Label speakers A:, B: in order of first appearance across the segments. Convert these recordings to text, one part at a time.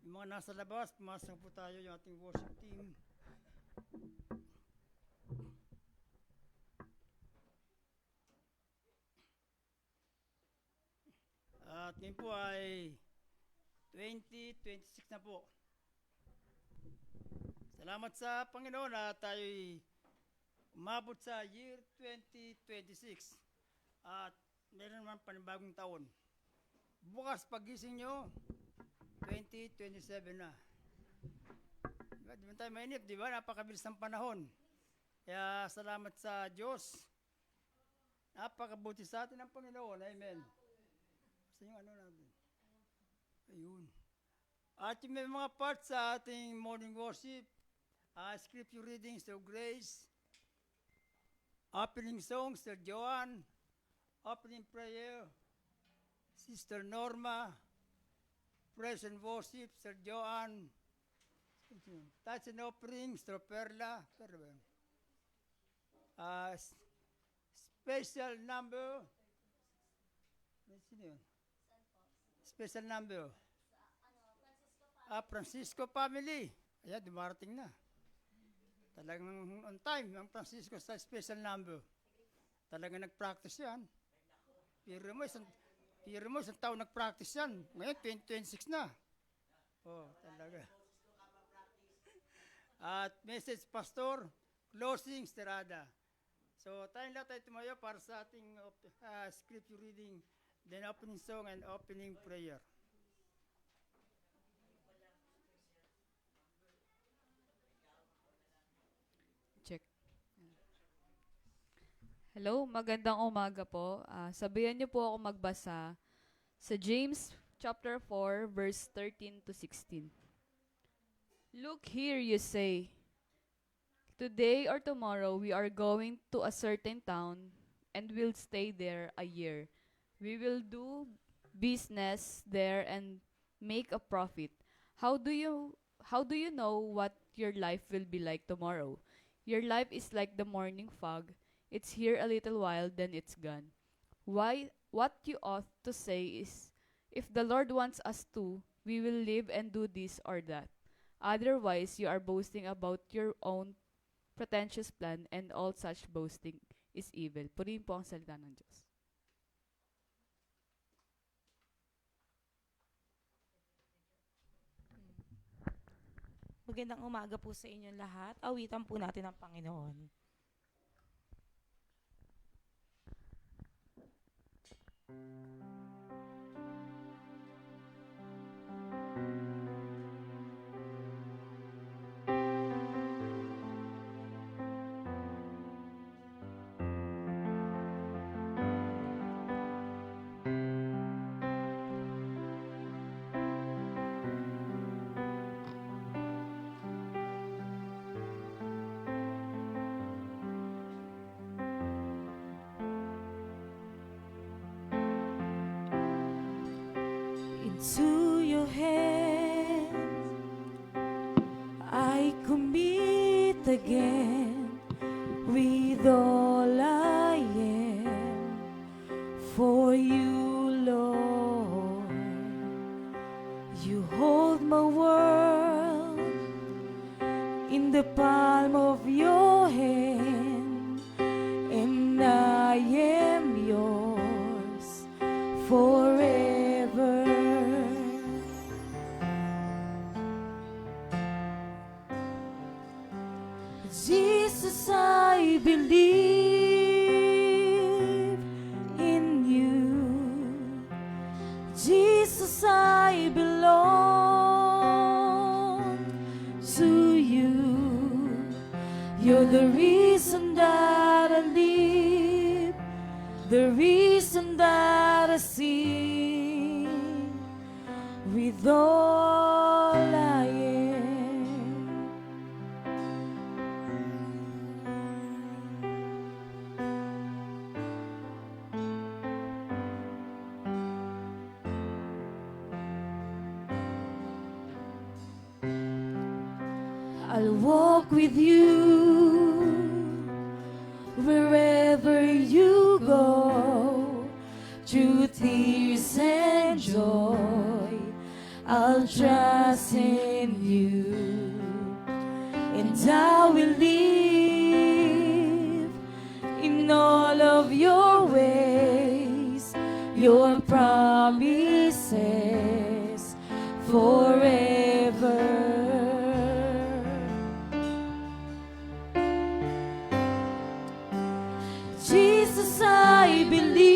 A: Yung mga nasa labas, pumasok po tayo yung ating worship team. At ngayon po ay 2026 na po. Salamat sa Panginoon na tayo'y umabot sa year 2026. At meron naman panibagong taon. Bukas pagising nyo, 2027 na. Diba, di ba tayo mainip, di ba? Napakabilis ng panahon. Kaya salamat sa Diyos. Napakabuti sa atin ng Panginoon. Amen. Basta yung ano natin. Ayun. At yung may mga parts sa ating morning worship, scripture readings through grace, opening songs, Sir Joan, opening prayer, Sister Norma, praise and worship, Sir Joan, touch and offering, Sister Perla, special number, special number, Francisco family, ayan, dumarating na. Talagang on time, ang Francisco sa special number. Talagang nag-practice yan. Pero mo, isang taon nag-practice yan. Ngayon, 2026 na. Oh, talaga. At message, Pastor, closing, Sterada. So, tayong lahat tayo tumayo para sa ating scripture reading, then opening song and opening prayer.
B: Check. Hello, magandang umaga po. Sabayan niyo po ako magbasa sa James chapter 4 verse 13 to 16. Look here, you say, today or tomorrow we are going to a certain town and will stay there a year. We will do business there and make a profit. How do you know what your life will be like tomorrow? Your life is like the morning fog. It's here a little while, then it's gone. What you ought to say is, if the Lord wants us to, we will live and do this or that. Otherwise, you are boasting about your own pretentious plan, and all such boasting is evil. Purihin po ang salita ng Diyos.
C: Magandang umaga po sa inyong lahat. Awitan po natin ang Panginoon. Into your hands I commit again with all I am for you, Lord. You hold my world in the palm of your hand, and I am yours forever. Jesus, I believe in you. Jesus, I belong to you. You're the reason that I live, the reason that I sing with all I am. I'll walk with you wherever you go, through tears and joy. I'll trust in you, and I will live in all of your ways, your promises forever. Jesus, I believe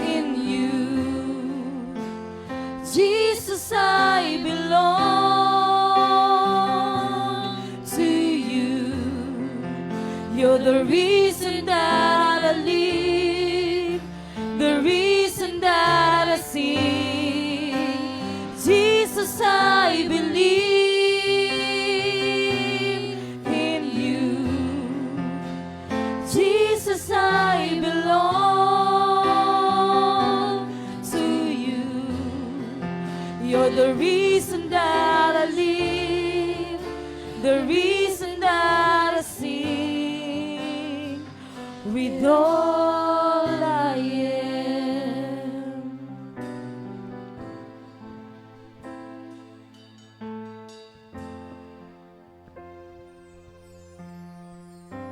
C: in you. Jesus, I belong to you. You're the reason that I live, the reason that I sing. Jesus, I believe in you. Jesus, I belong to you. You're the reason that I live, the reason that I sing with all I am.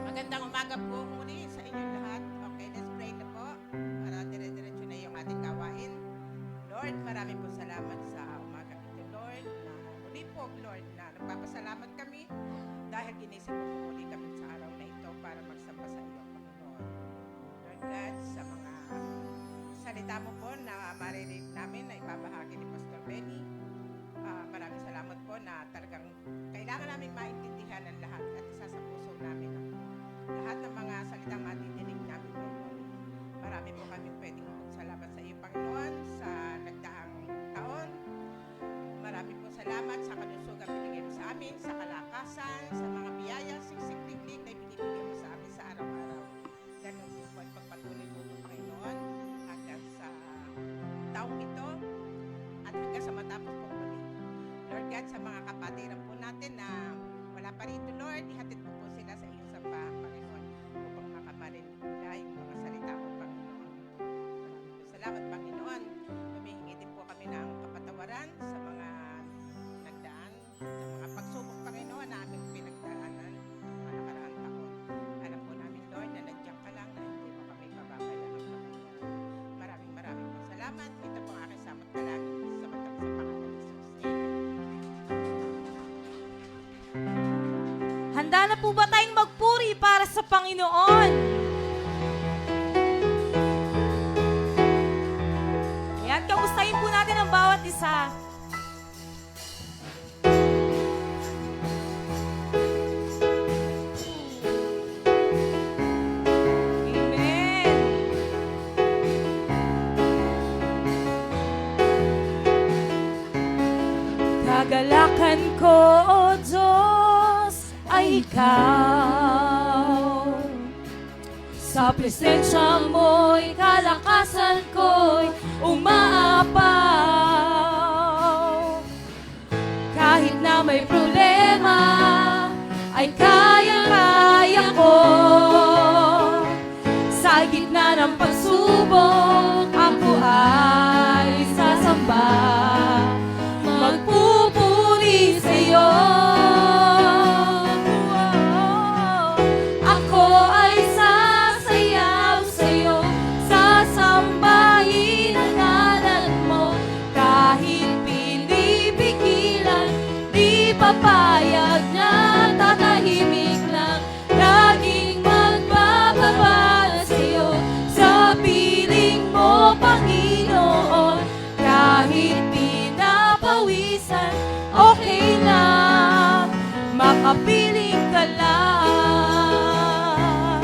D: Magandang umaga po muli sa inyong lahat. Okay, let's pray na po para dire-diretso na yung ating gawain. Lord, marami po salamat sa umaga ito, Lord. Na muli po, Lord, na nagpapasalamat kami dahil ginising mo po muli kami sa araw na ito para magsamba sa iyo, Panginoon. Lord God, sa mga salita mo po na marinig namin na ibabahagi ni Pastor Benny, maraming salamat po na talagang kailangan namin maintindihan ang lahat at isa sa puso namin ang lahat ng mga salitang matidinig namin ngayon. Marami po kami pwedeng magsalamat sa iyo, Panginoon, sa nagdaang taon. Marami po salamat sa kalusugan binigay mo sa amin, sa kalakasan, sa mga biyaya, siksik-liglig na binibigay mo sa amin sa araw-araw. Ganun po po ang pagpatuloy po, Panginoon, hanggang sa taong ito at hanggang sa matapos po muli. Lord God, sa mga kapatiran po natin na wala pa rito, Lord, ihatid po po sila sa iyong sambahan, Panginoon, upang makamarinig nila yung mga salita mo, Panginoon. Maraming po salamat, Panginoon. Humihingi din po kami ng kapatawaran sa mga nagdaan, sa mga pagsubok, Panginoon, na aming pinagdaanan mga nakaraang taon. Alam po namin, Lord, na nandiyan ka lang, na hindi mo kami pababayaan, Panginoon. Maraming po salamat. Ito po ang aking samot dalangin sa matang sa pangalan ni Jesus. Amen.
C: Handa na po ba tayong magpuri para sa Panginoon? Ayan, kamustahin po natin ang bawat isa. Amen. Kagalakan ko, O Diyos, ay ikaw. Sa presensya mo'y kalakasan ko'y umaapaw. Kahit na may problema, ay kaya-kaya ko. Sa gitna ng pagsubok, ako ay sasamba. Magpupuri sa'yo. Ako ay sasayaw sa'yo, sasambahin ang ngalan mo. Kahit pinipigilan, di papayag na tatahimik lang. Laging magbababa sa'yo, sa piling mo, Panginoon. Kahit pinapawisan, okay lang, makapiling ka lang.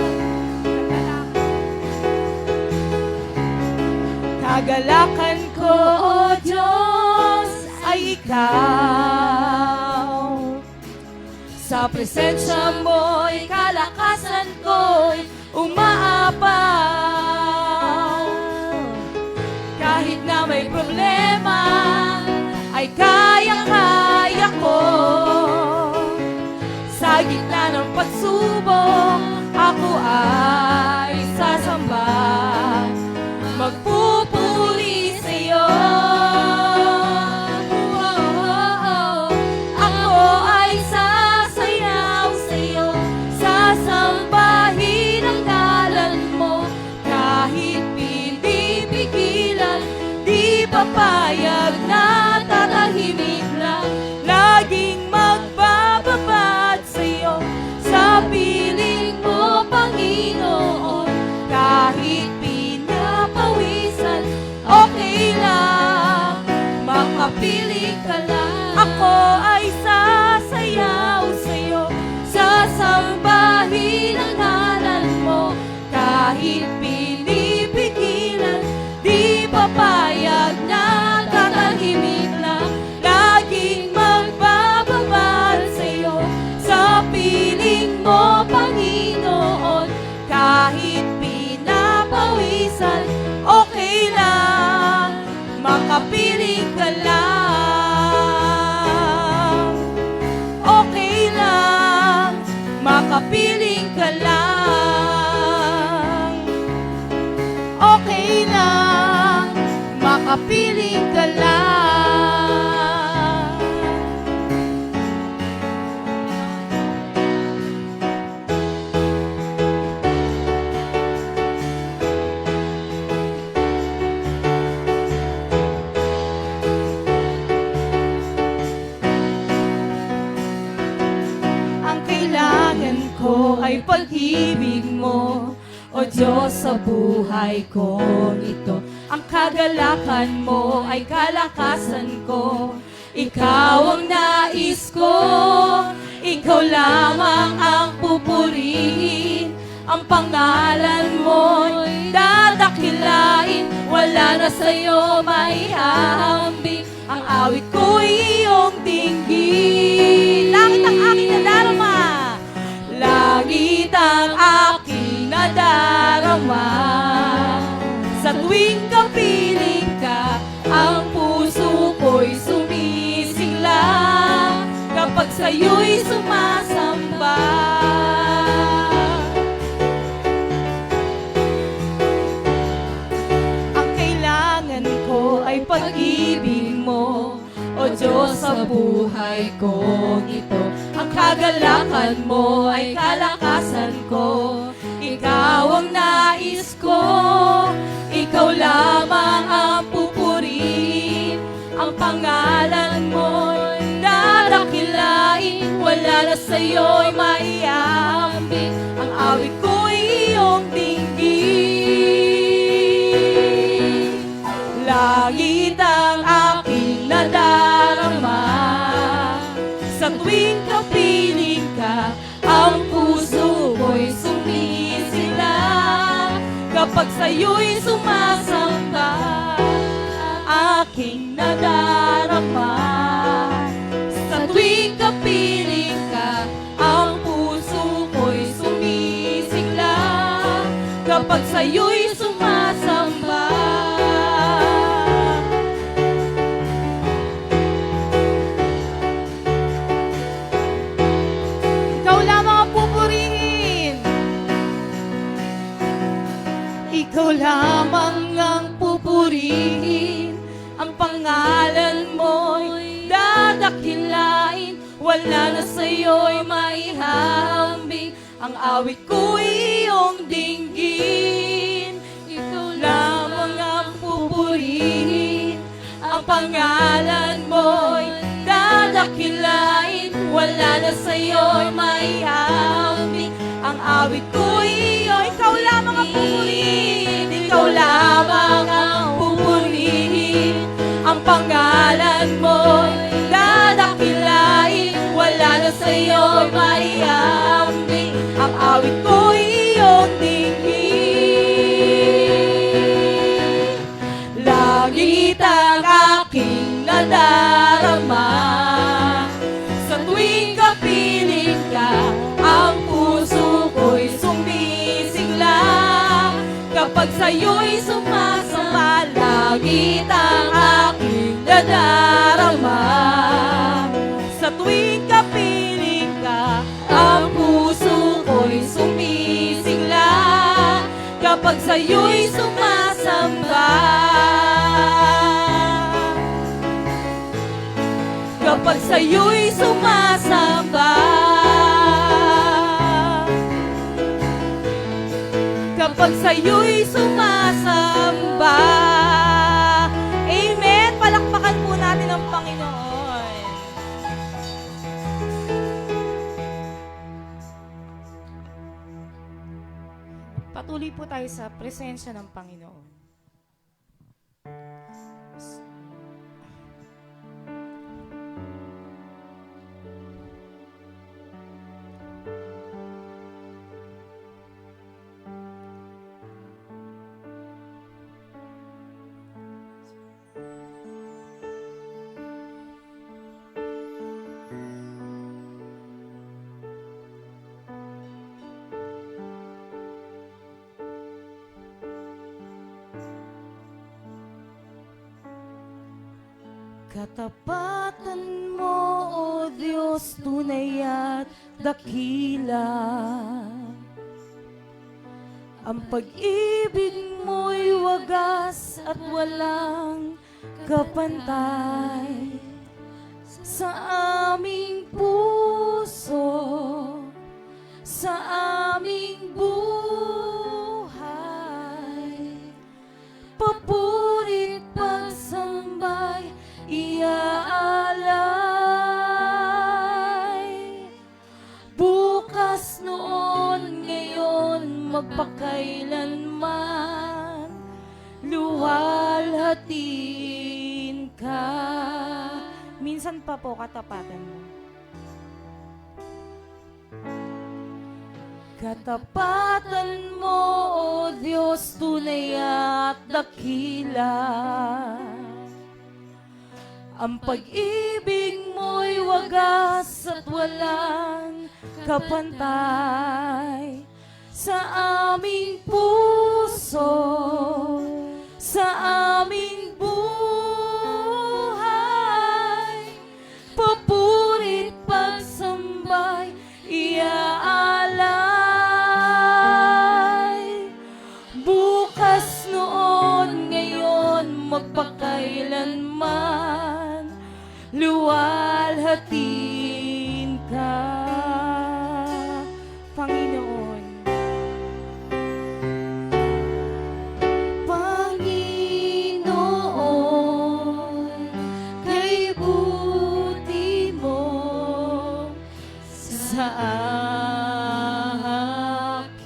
C: Kagalakan ko, O Diyos, ay ikaw. Sa presensya mo'y kalakasan ko'y umaapaw. Kahit na may problema, ay kaya-kaya ko. Sa gitna ng pagsubok, ako ay sasamba. Magpupuri sa'yo. kapiling ka lang. Okay lang, makapiling ka lang. Ang kailangan ko ay pag-ibig mo, o Diyos, sa buhay ko ito. Ang kagalakan mo ay kalakasan ko. Ikaw ang nais ko, ikaw lamang ang pupurihin. Ang pangalan mo'y dadakilain, wala na sa'yo maihahambing. Ang awit ko'y iyong dinggin. Langit ang aking nadarama, langit ang aking nadarama. Sa tuwing kapiling ka, ang puso ko'y sumisigla kapag sa'yo'y sumasamba. Ang kailangan ko ay pag-ibig mo, o Diyos, sa buhay ko ito. Ang kagalakan mo ay kalakasan ko. Ikaw ang nais ko, ikaw lamang ang pupurihin. Ang pangalan mo'y dadakilain, wala na sa'yo'y maiambing. Ang awit ko'y iyong dinggin. Langit ang aking nadarama. Sa tuwing kapiling ka, ang puso ko'y sumisila kapag sa'yo'y sumasamba. Aking nadarama. Sa tuwing kapiling ka, ang puso ko'y sumisigla kapag sa'yo'y sumasamba. Ikaw lamang ang pupurihin. Ikaw lamang ang pupurihin. Ang pangalan mo'y dadakilain, wala na sa'yo'y maihambing. Ang awit ko'y iyong dinggin. Ikaw lamang ang pupurihin. Ang pangalan mo'y dadakilain, wala na sa'yo'y maihambing. Ang awit ko'y iyo, ikaw lamang ang pupurihin. Ikaw lamang ang pupurihin. Ang pangalan mo'y dadakilain, wala na sa'yo'y maihambing. Ang awit ko'y iyong dinggin. Langit ang aking nadarama. Sa tuwing kapiling ka, ang puso ko'y sumisigla kapag sa'yo'y sumasamba. Langit ang aking nadarama. Sa tuwing kapiling ka, ang puso ko'y sumisigla kapag sa'yo'y sumasamba. Kapag sa'yo'y sumasamba. Kapag sa'yo'y sumasamba. Amen! Palakpakan po natin ang Panginoon. Patuloy po tayo sa presensya ng Panginoon. Katapatan mo, O Diyos, tunay at dakila. Ang pag-ibig mo'y wagas at walang kapantay sa aming puso, sa aming buhay. Papurit pagsambay, iaalay. Bukas, noon, ngayon, magpakailanman, luwalhatiin ka. Minsan pa po katapatan mo. Katapatan mo, O Diyos, tunay at dakila. Ang pag-ibig mo'y wagas at walang kapantay sa aming puso, sa aming buhay. Papurit pagsambay, iaalay. Bukas, noon, ngayon, magpakailanman, luwalhatiin ka, Panginoon. Panginoon, kay buti mo sa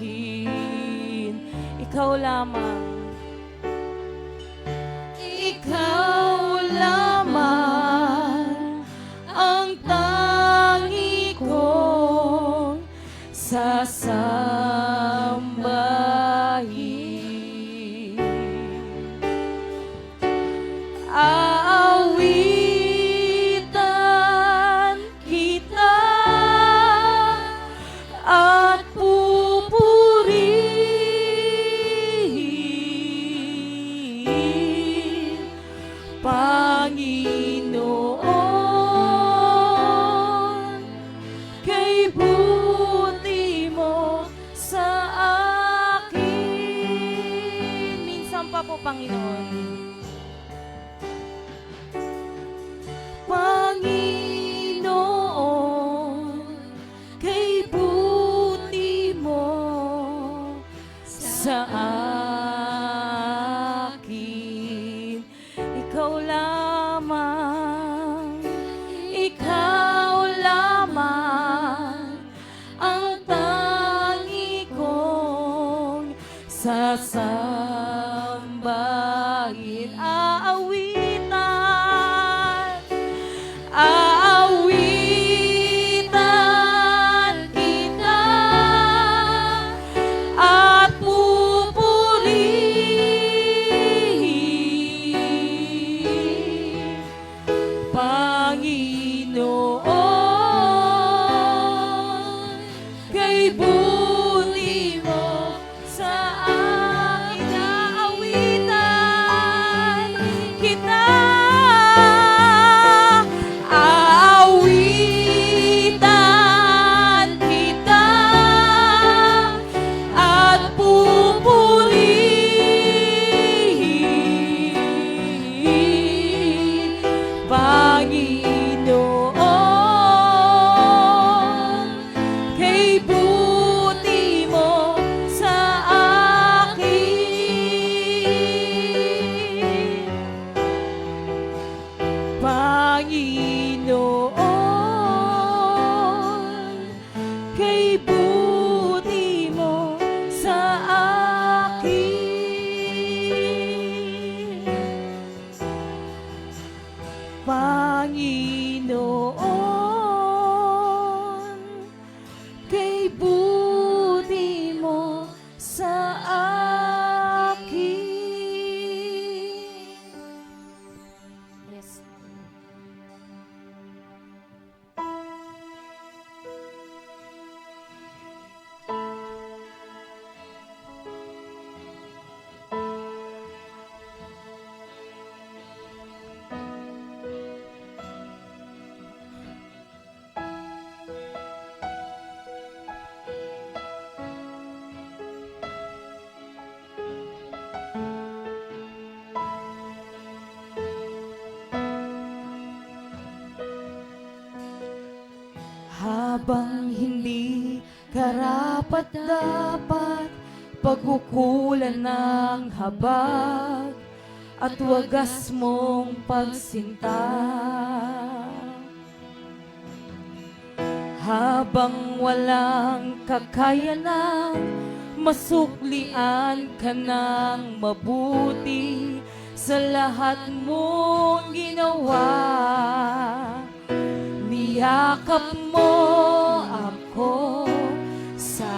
C: akin. Ikaw lamang. Ikaw lamang ang tangi kong sasambahin. Aawitan kita at pupurihin, Panginoon, kay buti mo sa akin. Minsan pa po, Panginoon. Panginoon, kay buti mo sa akin. Ikaw lamang ang tangi kong sasambahin. karapat dapat, pagkukulan ng habag, at wagas mong pagsinta. Habang walang kakayanan, masuklian ka ng mabuti sa lahat mong ginawa. Niyakap mo ako sa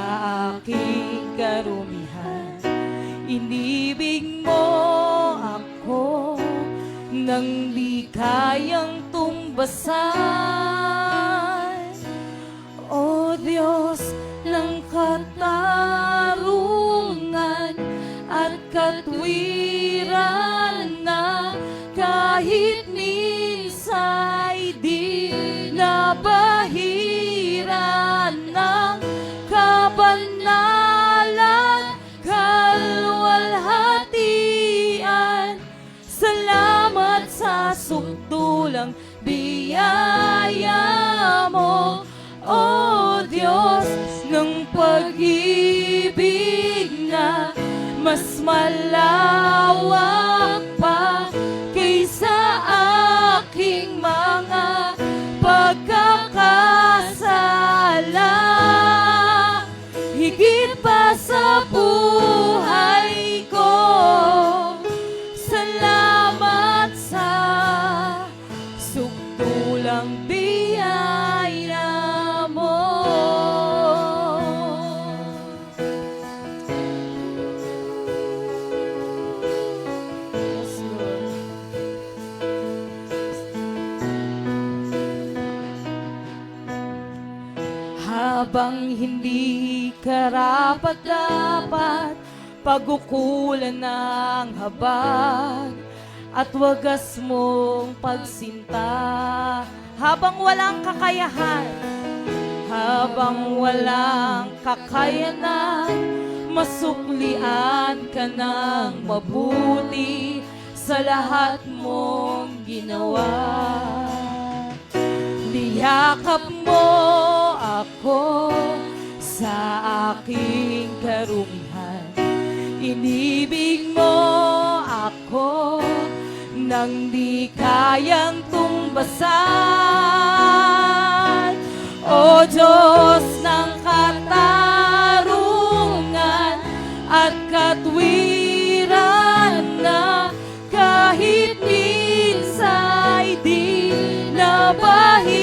C: aking karumihan, inibig mo ako nang di kayang tumbasan. O Diyos ng katarungan at katwiran, na kahit minsa'y di nabahiran ng kabanalan, kalwalhatian. Salamat sa sukdulang biyaya mo, O Diyos ng pag-ibig na mas malawak pa kaysa aking mga pagkakasala. Higit pa sa buhay ko, salamat sa sukdulang biyaya mo. Yes, Lord. Habang hindi karapat-dapat, pagkukulan ng habag, at wagas mong pagsinta. Habang walang kakayahan, habang walang kakayanan, masuklian ka ng mabuti sa lahat mong ginawa. Niyakap mo ako sa aking karumihan, inibig mo ako nang di kayang tumbasan. O Diyos ng katarungan at katwiran, na kahit minsa'y di nabahiran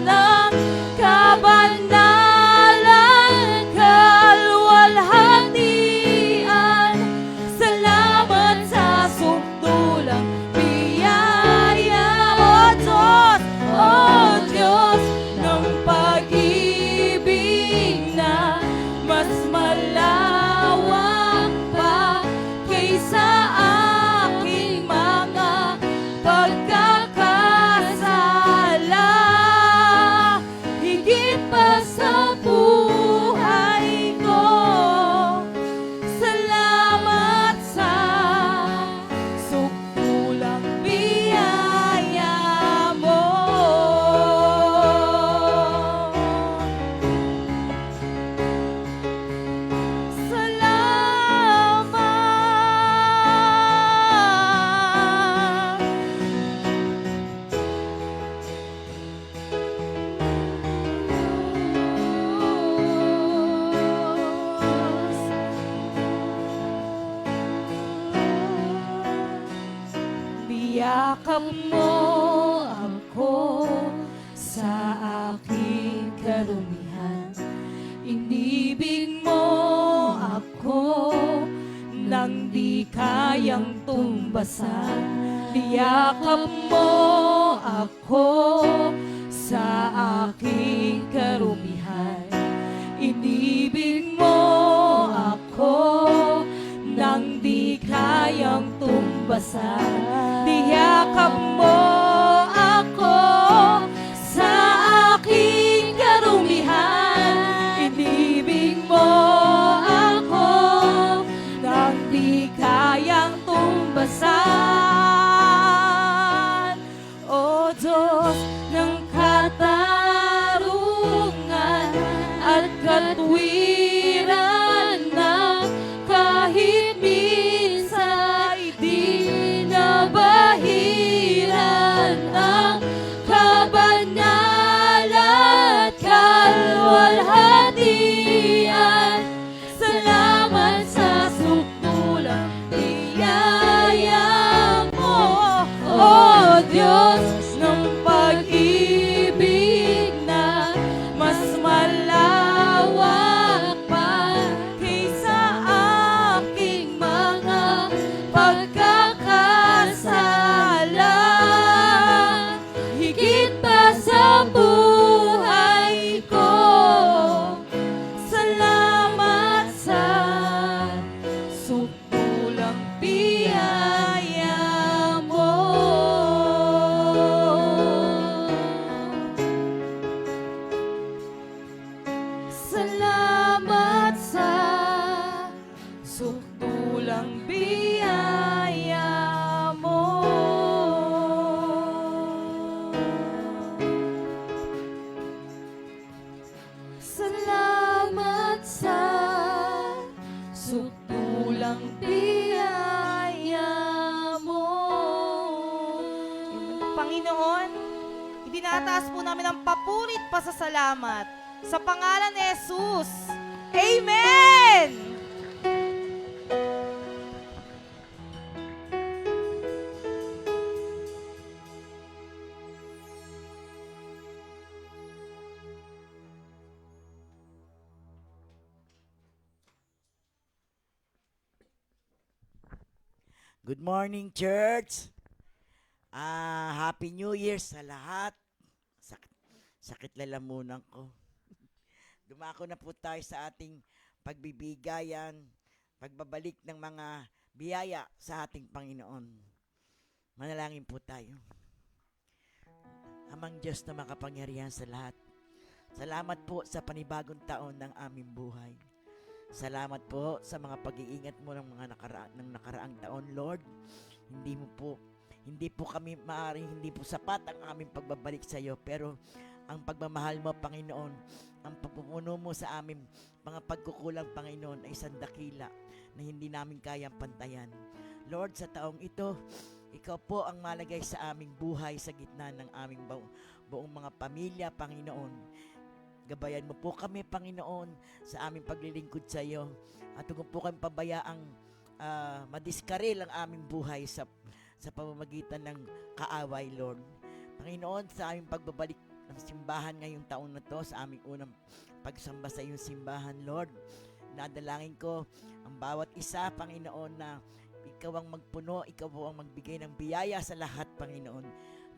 C: ng kabanalan, kalwalhatian. Salamat sa sukdulang biyaya mo, Diyos, O Diyos ng pag-ibig na mas malawak pa kaysa aking mga pagkakasala. Higit pa sa buhay ko, salamat sa sukdulang biyaya mo. Niyakap mo ako sa aking karumihan, inibig mo ako nang di kayang tumbasan. Niyakap mo ako sa aking karumihan, inibig mo ako nang di kayang tumbasan. Niyakap mo ako sa aking karumihan, inibig mo ako nang di kayang tumbasan. O Diyos ng katarungan at katwiran, ang biyaya mo. Salamat sa sutulang biyaya mo. Panginoon, itinataas po namin ang papurit pasasalamat sa pangalan ni Jesus. Amen!
E: Good morning, church. Happy New Year sa lahat. Sakit lalamunan ko. Dumako na po tayo sa ating pagbibigayan, pagbabalik ng mga biyaya sa ating Panginoon. Manalangin po tayo. Amang Diyos na makapangyarihan sa lahat, salamat po sa panibagong taon ng aming buhay. Salamat po sa mga pag-iingat mo ng mga nakaraang taon, Lord. Hindi po kami maaaring hindi po sapat ang aming pagbabalik sa iyo, pero ang pagmamahal mo, Panginoon, ang pagpupuno mo sa aming mga pagkukulang, Panginoon, ay isang dakila na hindi namin kayang pantayan. Lord, sa taong ito, ikaw po ang malagay sa aming buhay sa gitna ng aming buong mga pamilya, Panginoon. Gabayan mo po kami, Panginoon, sa aming paglilingkod sa iyo. At huwag po kami pabayaang madiskaril ang aming buhay sa pamamagitan ng kaaway, Lord. Panginoon, sa aming pagbabalik ng simbahan ngayong taon na to, sa aming unang pagsamba sa iyong simbahan, Lord, nadalangin ko ang bawat isa, Panginoon, na ikaw ang magpuno, ikaw ang magbigay ng biyaya sa lahat, Panginoon.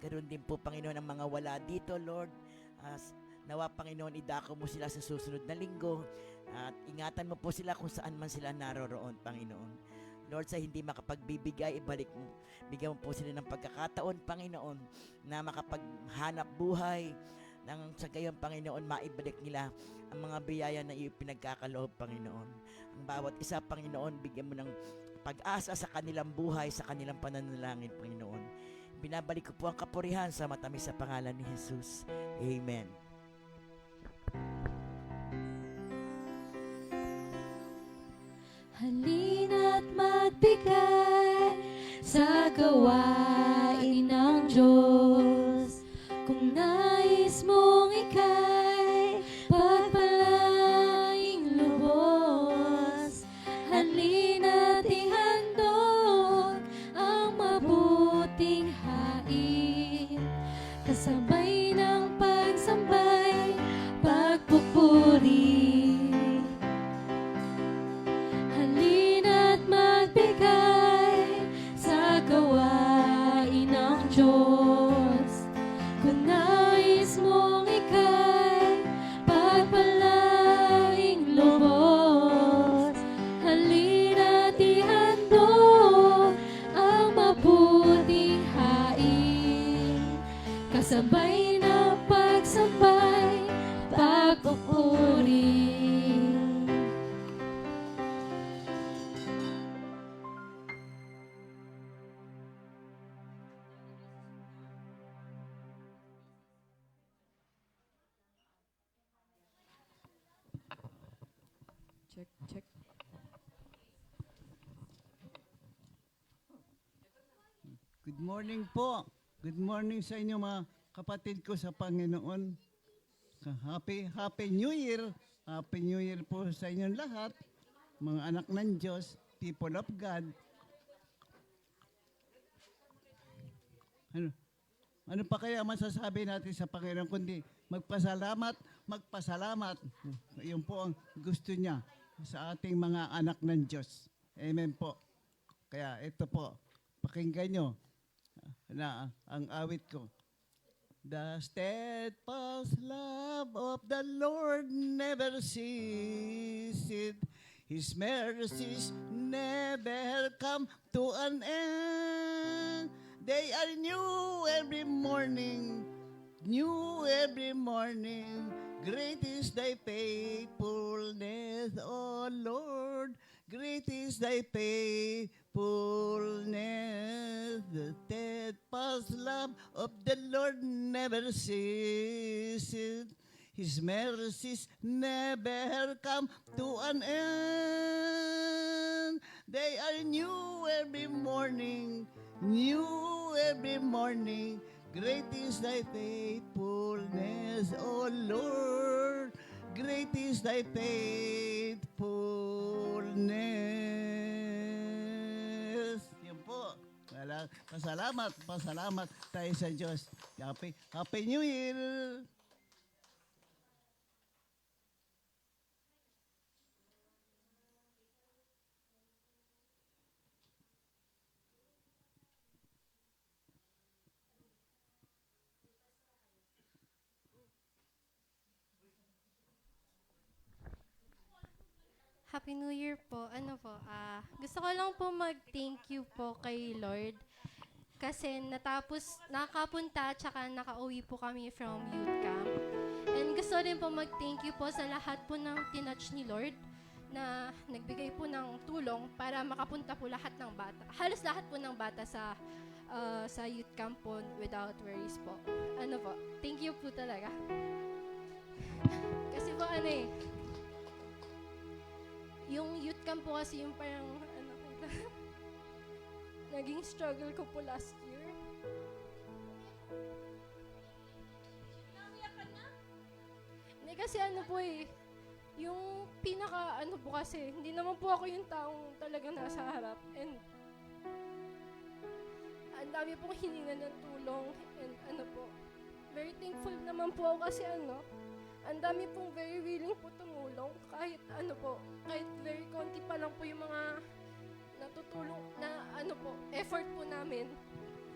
E: Ganoon din po, Panginoon, ang mga wala dito, Lord. Nawa, Panginoon, idako mo sila sa susunod na linggo at ingatan mo po sila kung saan man sila naroroon, Panginoon. Lord, sa hindi makapagbibigay, bigyan mo po sila ng pagkakataon, Panginoon, na makapaghanap buhay nang sa gayon, Panginoon, maibalik nila ang mga biyaya na ipinagkakaloob, Panginoon. Ang bawat isa, Panginoon, bigyan mo ng pag-asa sa kanilang buhay, sa kanilang pananalangin, Panginoon. Binabalik ko po ang kapurihan sa matamis sa pangalan ni Jesus. Amen.
F: Halina't magbigay sa gawain ng Diyos. Kung nais mong ika'y pagpalaing lubos, halina't ihandog ang mabuting hain, kasabay ng pagsambay, pagpupuri. Halina't magbigay sa gawain ng Diyos. Kung nais mong ika'y pagpalaing lubos, halina't ihandog ang mabuting hain, kasabay ng pagsambay, pagpupuri.
B: Check.
G: Good morning po. Good morning sa inyo mga kapatid ko sa Panginoon. Happy New Year. Happy New Year po sa inyong lahat. Mga anak ng Diyos, people of God. Ano pa kaya masasabi natin sa Panginoon kundi magpasalamat. Yun po ang gusto niya sa ating mga anak ng Diyos. Amen po. Kaya ito po, pakinggan nyo na ang awit ko. The steadfast love of the Lord never ceases. His mercies never come to an end. They are new every morning. New every morning. Great is thy faithfulness, O Lord. Great is thy faithfulness. The steadfast love of the Lord never ceases. His mercies never come to an end. They are new every morning, new every morning. Great is thy faithfulness, O Lord. Great is thy faithfulness. Yan po. Pasalamat tayo sa Diyos. Happy New Year!
F: Happy New Year po. Gusto ko lang po mag-thank you po kay Lord kasi nakapunta at saka nakauwi po kami from youth camp. And gusto rin po mag-thank you po sa lahat po ng tinouch ni Lord na nagbigay po ng tulong para makapunta po lahat ng bata. Halos lahat po ng bata sa youth camp po without worries po. Thank you po talaga. Kasi po yung youth camp po kasi yung parang naging struggle ko po last year. Hindi kasi yung pinaka po kasi, hindi naman po ako yung taong talagang nasa harap. And ang dami pong hininga ng tulong. And very thankful naman po ako kasi ang dami pong very willing po tumulong kahit kahit very konti pa lang po yung mga natutulong na effort po namin.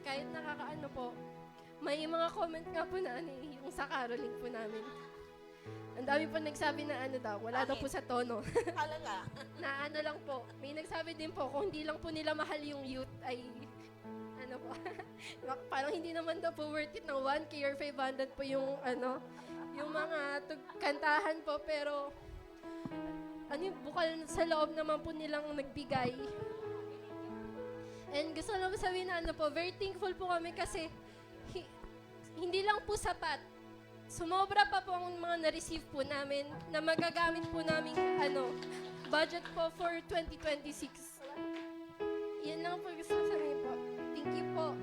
F: Kahit may mga comment nga po na yung sa caroling po namin. Ang dami po nagsabi na wala daw po sa tono.
D: Halala.
F: Na lang po. May nagsabi din po kung hindi lang po nila mahal yung youth ay parang hindi naman daw po worth it ng 1K or 500 po yung yung mga kantahan po, pero bukal sa loob naman po nilang nagbigay. And gusto lang sabihin na very thankful po kami kasi hindi lang po sapat. Sumobra pa po ang mga na-receive po namin na magagamit po namin budget po for 2026. Yan lang po gusto ko sabihin po. Thank you po.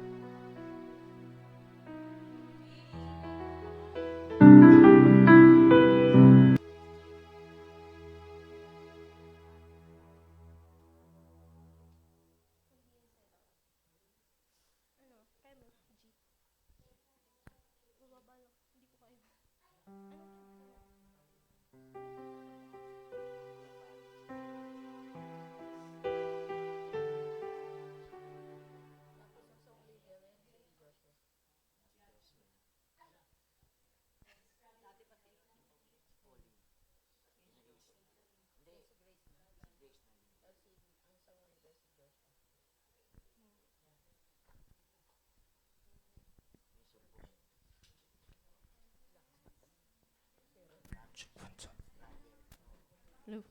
F: Hello.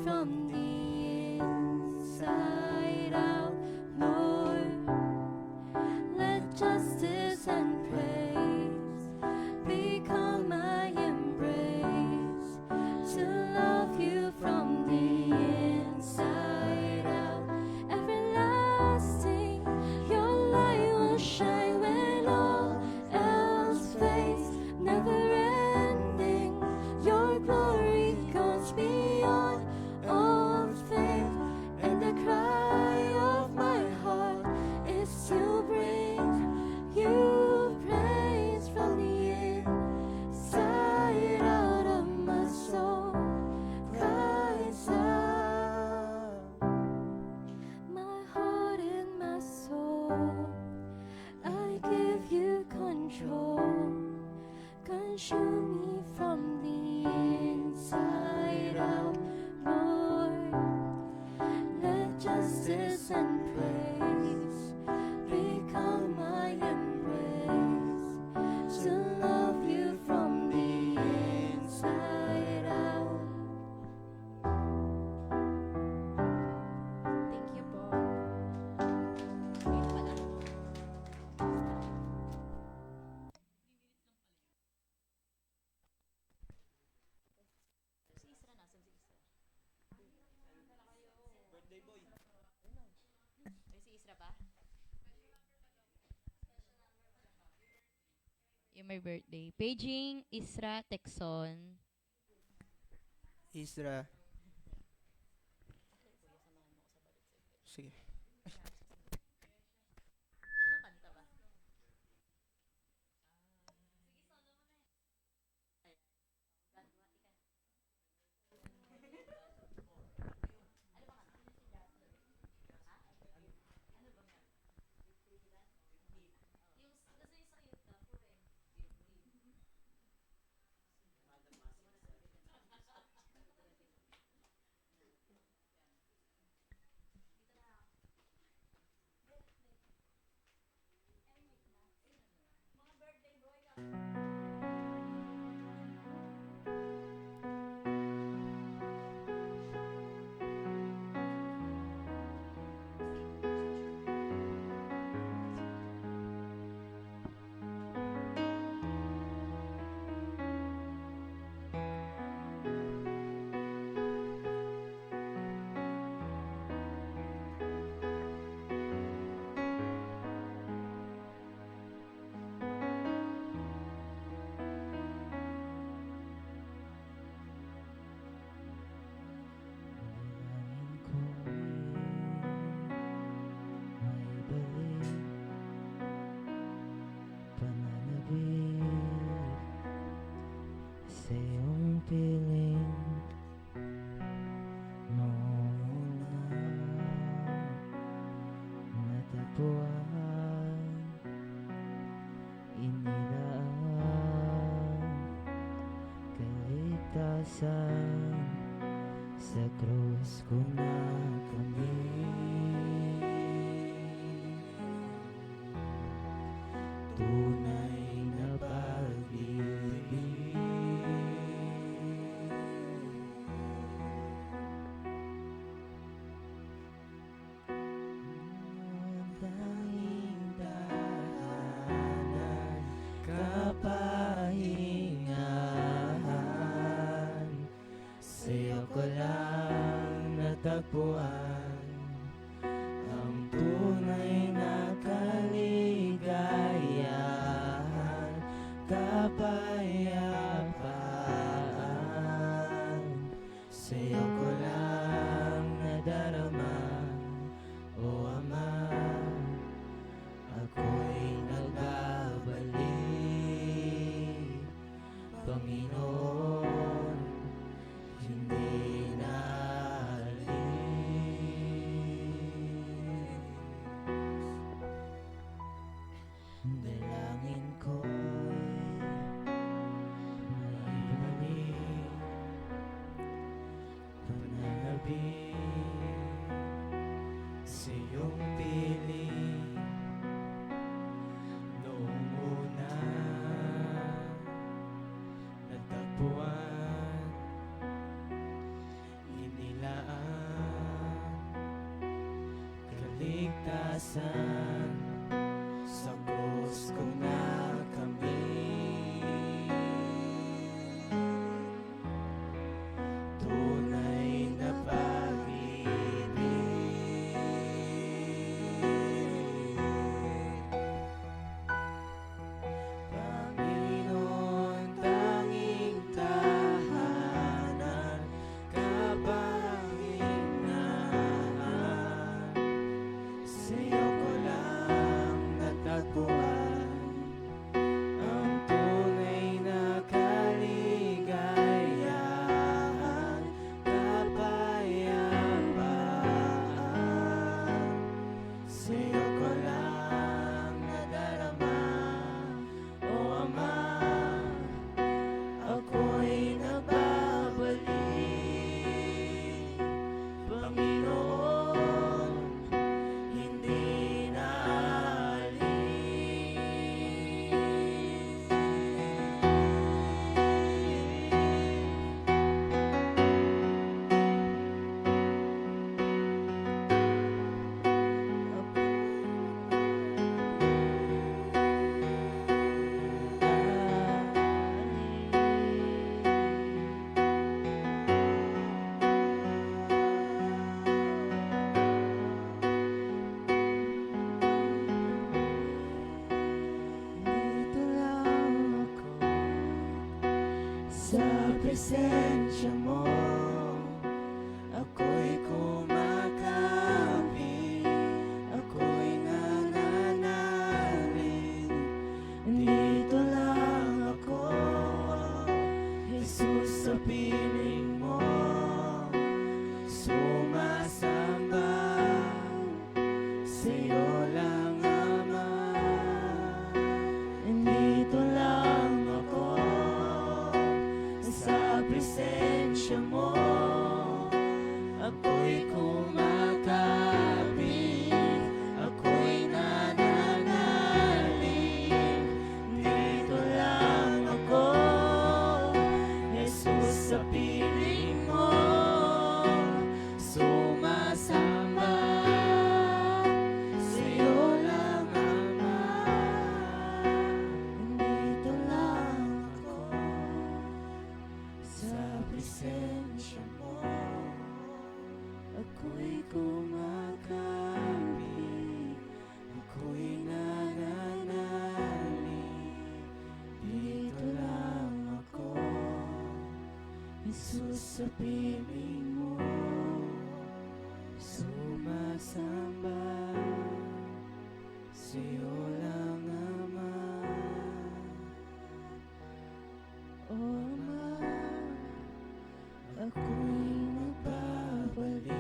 F: from the inside out, Lord. Let justice and praise become my embrace, to love you from the inside out. Everlasting, your light will shine when all else fades. Never ending, your glory goes beyond all faith. And the cry of my heart is to bring you praise from the inside out of my soul. Cries out, my heart and my soul, I give you control. Consume me from the inside out, Lord. Let justice and praise become my embrace, to love you from the inside out. Thank you po.
H: Yung my birthday. Paging Isra Texon.
I: Isra. Sige.
J: Sa krus ko na kami. Tunay na pag-ibig. Ang tanging tahanan, kapahingahan, sa'yo ko lang natagpuan ang tunay na kaligayahan, kapayapaan. Sa'yo ko lang nadarama, O Ama, ako'y nagbabalik, Panginoon, hindi na alis. kalikasan, sa krus ko na kami. Tunay na pag-ibig, Panginoon, tanging tahanan, kapahingahan. Sa'yo ko lang natagpuan ang tunay na kaligayahan, kapayapaan. Sa'yo ko lang nadarama, O Ama, ako'y nababalik. Panginoon, hindi na Dito lang ako sa presensya mo. Ako'y kumakapit, ako'y nananalig. Dito lang ako, Jesus, sa piling mo. Sumasamba sa'yo lang, Ama. Dito lang ako sa presensya mo. Ako'y kumakapit, ako'y nananalig. Dito lang ako, Jesus, sa piling mo. Sumasamba sa'yo lang, Ama. Dito lang ako sa presensya mo. Ako'y kumakapit, ako'y nananalig. Dito lang ako, Jesus, sa piling mo. Sumasamba sa'yo lang, Ama. O Ama, ako'y nagbabalik.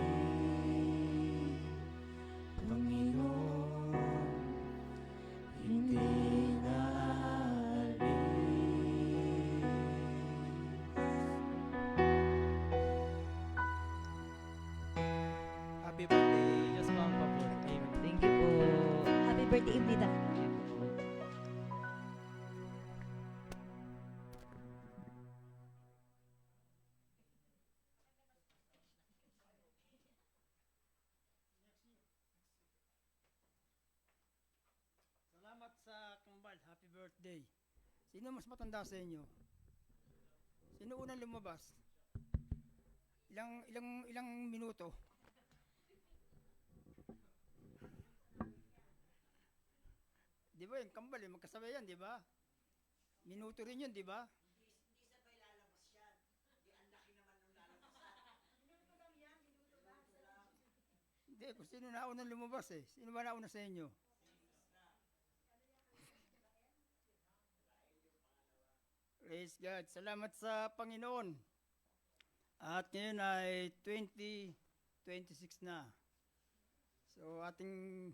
J: Panginoon, hindi na aalis.
I: Happy birthday, Diyos Mama po. Amen.
C: Thank you po.
H: Happy birthday, Imelda.
A: Salamat sa kambal. Happy birthday. Sino mas matanda sa inyo? Sino unang lumabas? Ilang minuto? Di ba yung kambal, magkasabay yan, di ba? Minuto rin yun, di ba? Hindi, kung sino na unang lumabas eh. Sino ba nauna sa inyo? Praise God. Salamat sa Panginoon. At ngayon ay 2026 na. So ating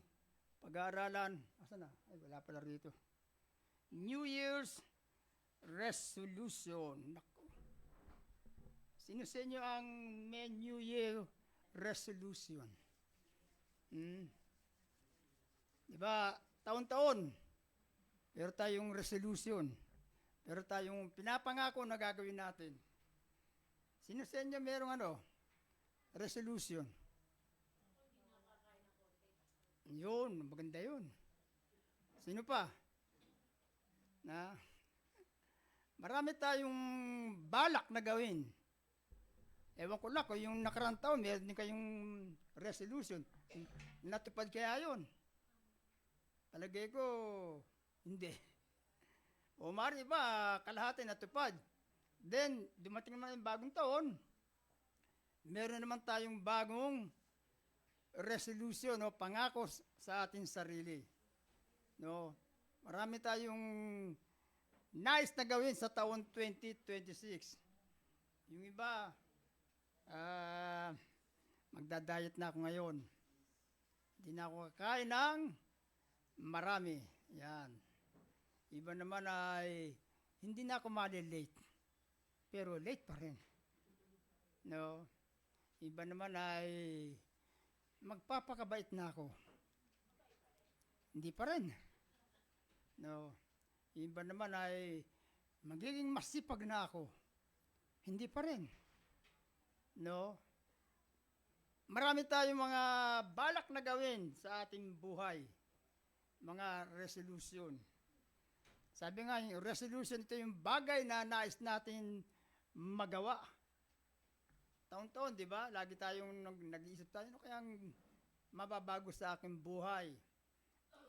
A: pag-aaralan, asa na? Ay, wala pala rito. New Year's Resolution. Naku. Sino sa inyo ang may New Year Resolution? Diba, taon-taon, pero tayong resolution. Pero tayong pinapangako na gagawin natin. Sino sa inyo merong resolution? Yun, maganda yun. Sino pa? Na, marami tayong balak na gawin. Ewan ko lang kung yung nakarang taon, meron din kayong resolution. Natupad kaya yun? Palagay ko, hindi. O mari ba, kalahati natupad. Then, dumating naman yung bagong taon, meron naman tayong bagong resolution o pangako sa ating sarili. No, marami tayong nais na gawin sa taon 2026. Yung iba, magda-diet na ako ngayon. Hindi na ako kakain ng marami. Yan. Iba naman ay hindi na ako malilate. Pero late pa rin. No. Iba naman ay magpapakabait na ako. Hindi pa rin. No. Iba naman ay magiging masipag na ako. Hindi pa rin. No. Marami tayong mga balak na gawin sa ating buhay. Mga resolution. Sabi nga, yung resolution ito yung bagay na nais natin magawa. Taon-taon, di ba? Lagi tayong nag-iisip tayo, ano kayang mababago sa aking buhay?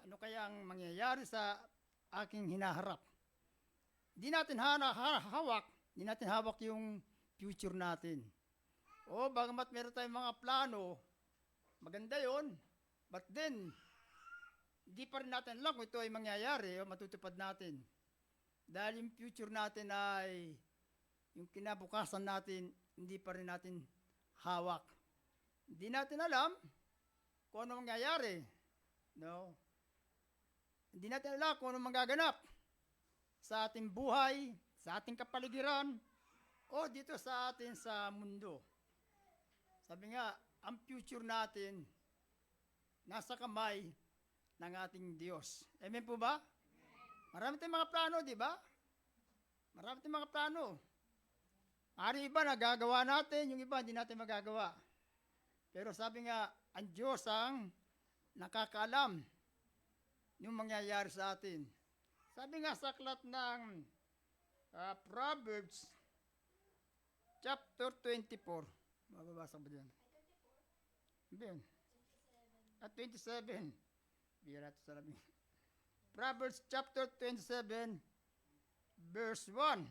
A: Ano kayang mangyayari sa aking hinaharap? Di natin hawak yung future natin. O, bagamat meron tayong mga plano, maganda yon. But then, di pa rin natin alam kung ito ay mangyayari o matutupad natin. Dahil yung future natin ay, yung kinabukasan natin, hindi pa rin natin hawak. Hindi natin alam kung ano mangyayari. No? Hindi natin alam kung ano magaganap sa ating buhay, sa ating kapaligiran, o dito sa atin sa mundo. Sabi nga, ang future natin nasa kamay ng ating Diyos. Amen po ba? Marami tayong mga plano, di ba? Marami tayong mga plano. Ari iba nagagawa natin, yung iba hindi natin magagawa. Pero sabi nga, ang Diyos ang nakakaalam yung mangyayari sa atin. Sabi nga sa aklat ng Proverbs chapter 24. Mababasa ba dyan? Hindi. At 27. Bira ito sa labi. Proverbs chapter 27 verse 1.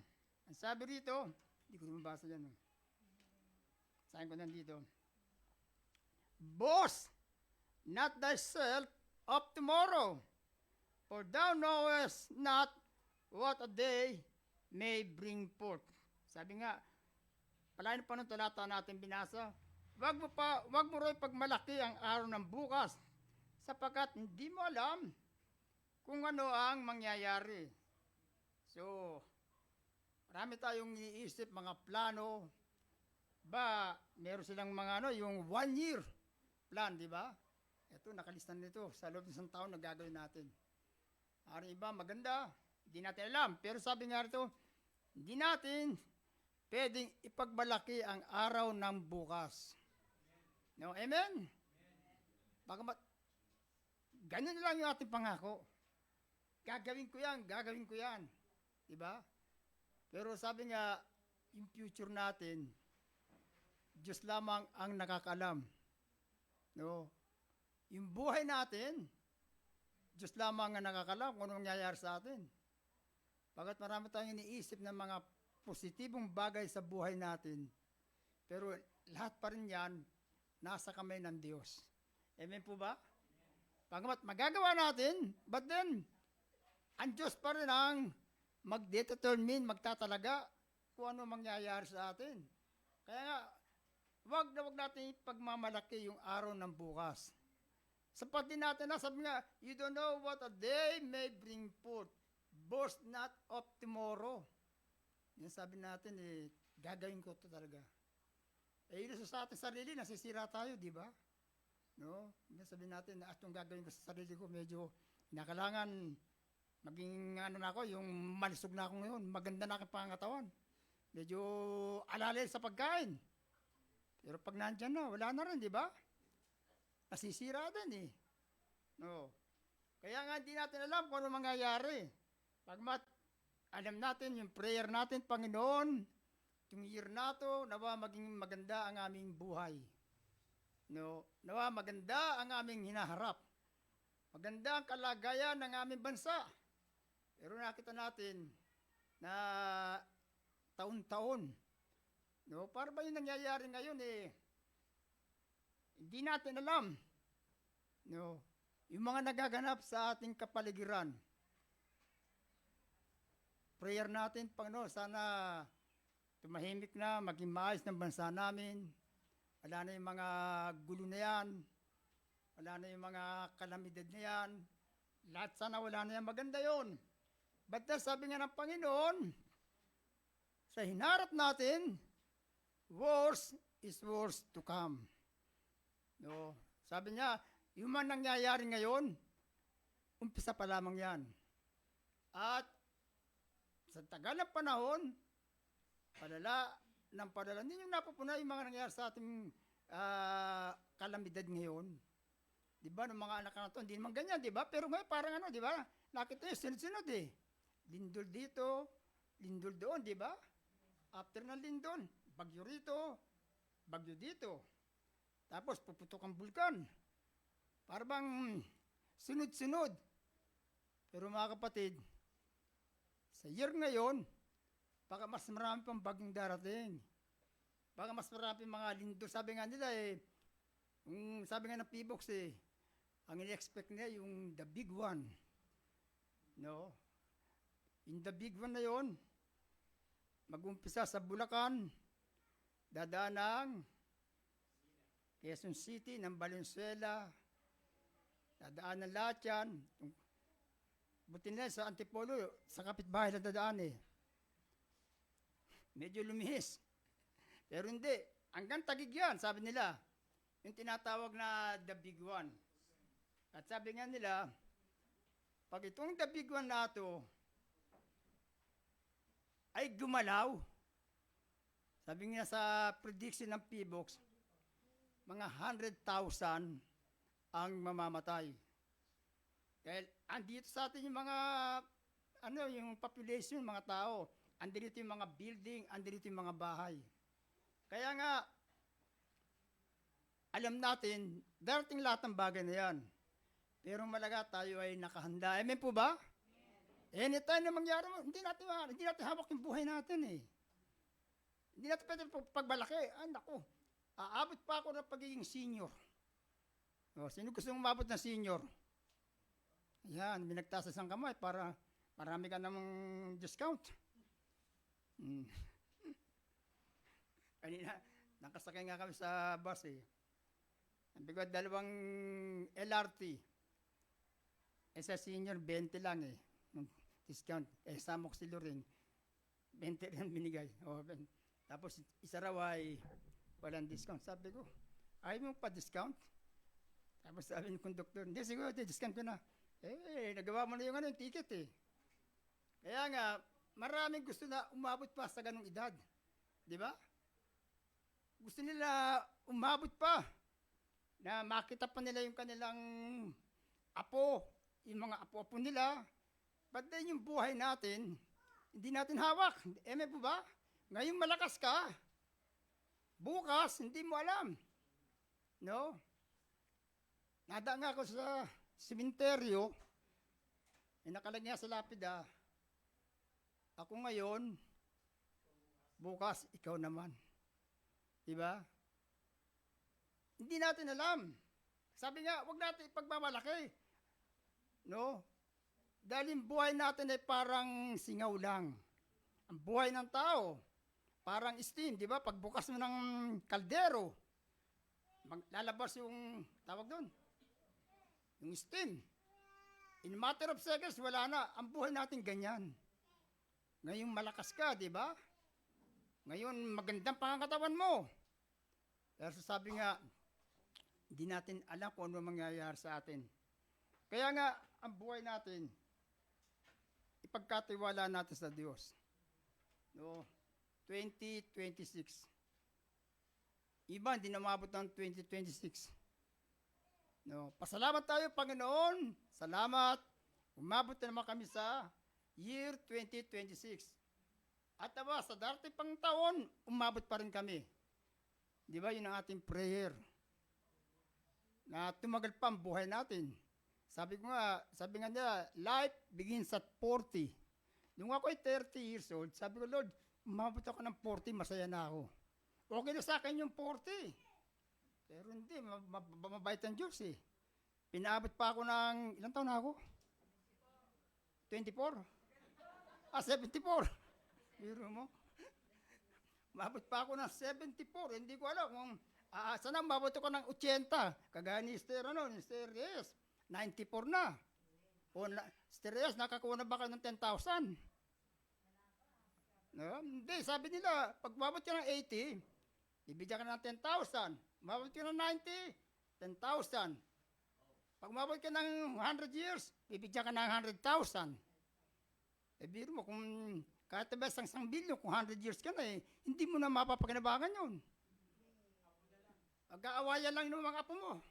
A: Ang sabi rito, hindi ko mabasa dyan. Sabi ko nandito. Boast not thyself of tomorrow, for thou knowest not what a day may bring forth. Sabi nga, palain pa nung talata natin binasa, wag mo rin pagmalaki ang araw ng bukas, sapagkat hindi mo alam kung ano ang mangyayari. So, marami tayong iniisip, mga plano. Ba, meron silang mga yung 1 year plan, di ba? Ito, nakalistan nito. Sa loob ng isang taon, nagagawin natin. Ang iba, maganda. Hindi natin alam. Pero sabi nga rito, hindi natin pwedeng ipagmalaki ang araw ng bukas. No, amen? Bagamat, ganyan lang yung ating pangako. Gagawin ko yan. Diba? Pero sabi nga, yung future natin, Diyos lamang ang nakakalam. No? Yung buhay natin, Diyos lamang ang nakakalam kung anong nangyayari sa atin. Bagat marami tayong iniisip ng mga positibong bagay sa buhay natin, pero lahat pa rin yan, nasa kamay ng Diyos. Amen po ba? Bagamat magagawa natin, but then, ang Diyos pa rin ang magdetermine, magtatalaga kung ano mangyayari sa atin. Kaya nga, wag natin pagmamalaki yung araw ng bukas. Sapat din natin na sabi nga, you don't know what a day may bring forth. Boast not of tomorrow. Yan sabi natin, gagawin ko ito talaga. Yun sa ating sarili, nasisira tayo, di ba? No? Yan sabi natin, at yung gagawin ko sa sarili ko, medyo nakalangan maging na ako, yung malisog na ako ngayon, maganda na aking pangatawan. Medyo alalay sa pagkain. Pero pag nandyan na, wala na rin, di ba? Nasisira din No. Kaya nga hindi natin alam kung ano mangyayari. Pagmat alam natin yung prayer natin, Panginoon, yung year na to, nawa maging maganda ang aming buhay. No, nawa maganda ang aming hinaharap. Maganda ang kalagayan ng aming bansa. Pero nakita natin na taon-taon, no, para ba yung nangyayari ngayon hindi natin alam. No, yung mga nagaganap sa ating kapaligiran. Prayer natin, Panginoon, sana tumahimik na, maging maayos ng bansa namin. Wala na yung mga gulo na yan. Wala na yung mga kalamidad na yan. Lahat sana wala na yan. Maganda yun. But sabi nga ng Panginoon, sa hinarap natin, worse is worse to come. No? Sabi niya, yung man nangyayari ngayon, umpisa pa lamang yan. At sa tagal ng panahon, padala, hindi nyo napupuna yung mga nangyayari sa ating kalamidad ngayon. Di ba, ng mga anak na ito, hindi naman ganyan, di ba? Pero ngayon parang di ba? Nakita nyo, sunod-sunod Lindol dito, lindol doon, di ba? After ng lindol, bagyo rito, bagyo dito. Tapos puputok ang bulkan. Para bang sunod-sunod. Pero mga kapatid, sa year ngayon, baka mas marami pang bagyong darating. Baka mas marami mga lindol. Sabi nga nila sabi nga ng PBOX ang in-expect niya yung the big one. No? In the big one na yon, mag-umpisa sa Bulacan, dadaan ng Quezon City, ng Valenzuela, dadaan ng lahat yan. Buti na sa Antipolo, sa kapitbahay na dadaan Medyo lumihis. Pero hindi. Hanggang Taguig yan, sabi nila. Yung tinatawag na the big one. At sabi nga nila, pag itong the big one na ito ay gumalaw, sabi nga sa prediction ng PBOX, mga 100,000 ang mamamatay. Dahil andito sa atin yung mga, yung population, mga tao. Andito yung mga building, andito yung mga bahay. Kaya nga, alam natin, darating lahat ng bagay na yan. Pero malaga tayo ay nakahanda. Amen po ba? Anytime na mangyari mo, hindi natin hawak yung buhay natin Hindi natin pwede pagbalaki. Naku, aabot pa ako ng pagiging senior. Sino gusto mong umabot ng senior? Yan, binagtasas ang kamay para marami ka namang discount. Kanina, nakasakay nga kami sa bus Sabi ko, 2 LRT. Sa senior, 20 lang discount. Sa Moxilo rin, 20 rin binigay. Tapos, isa raw ay walang discount. Sabi ko, ayaw mo pa discount? Tapos sabi ng conductor, hindi, siguro, discount ko na. Nagawa mo na yung ticket Kaya nga, maraming gusto na umabot pa sa ganung edad. Di ba? Gusto nila umabot pa na makita pa nila yung kanilang apo, yung mga apo-apo nila. But then yung buhay natin, hindi natin hawak. Amen po ba? Ngayon malakas ka. Bukas, hindi mo alam. No? Nada nga ako sa sementeryo, nakalagay nga sa lapida, ako ngayon, bukas, ikaw naman. Diba? Hindi natin alam. Sabi nga, huwag natin ipagmamalaki. No? Dahil yung buhay natin ay parang singaw lang. Ang buhay ng tao, parang steam, di ba? Pagbukas mo ng kaldero, lalabas yung, tawag doon, yung steam. In a matter of seconds, wala na. Ang buhay natin ganyan. Ngayon malakas ka, di ba? Ngayon magandang pangangatawan mo. Pero sabi nga, hindi natin alam kung ano mangyayari sa atin. Kaya nga, ang buhay natin, ipagkatiwala natin sa Diyos. No? 2026. Iba, hindi na maabot ng 2026. No, pasalamat tayo, Panginoon. Salamat. Umabot na naman kami sa year 2026. At aba, sa darating pang taon, umabot pa rin kami. Di ba, yun ang ating prayer. Na tumagal pa ang buhay natin. Sabi nga niya, life begins at 40. Nung ako ay 30 years old, sabi ko, Lord, umabot ako ng 40, masaya na ako. Okay na sa akin yung 40. Pero hindi, mabait ang Diyos eh. Pinaabot pa ako ng, ilang taon na ako? 24? 74. Biro mo? Umabot pa ako ng 74. Hindi ko alam kung sana umabot ako ng 80. Kagaya ni Mr. Reyes, 94 na. O Mr. Reyes, nakakuha na ba ka ng 10,000? No? Hindi, sabi nila, pag umabot ka ng 80, bibigyan ka ng 10,000. Umabot ka ng 90, 10,000. Pag umabot ka ng 100 years, bibigyan ka ng 100,000. Biro mo, kung kahit ba isang bilyon, kung 100 years ka na hindi mo na mapapakinabangan yun. Mag-aawayan lang ng mga apo mo.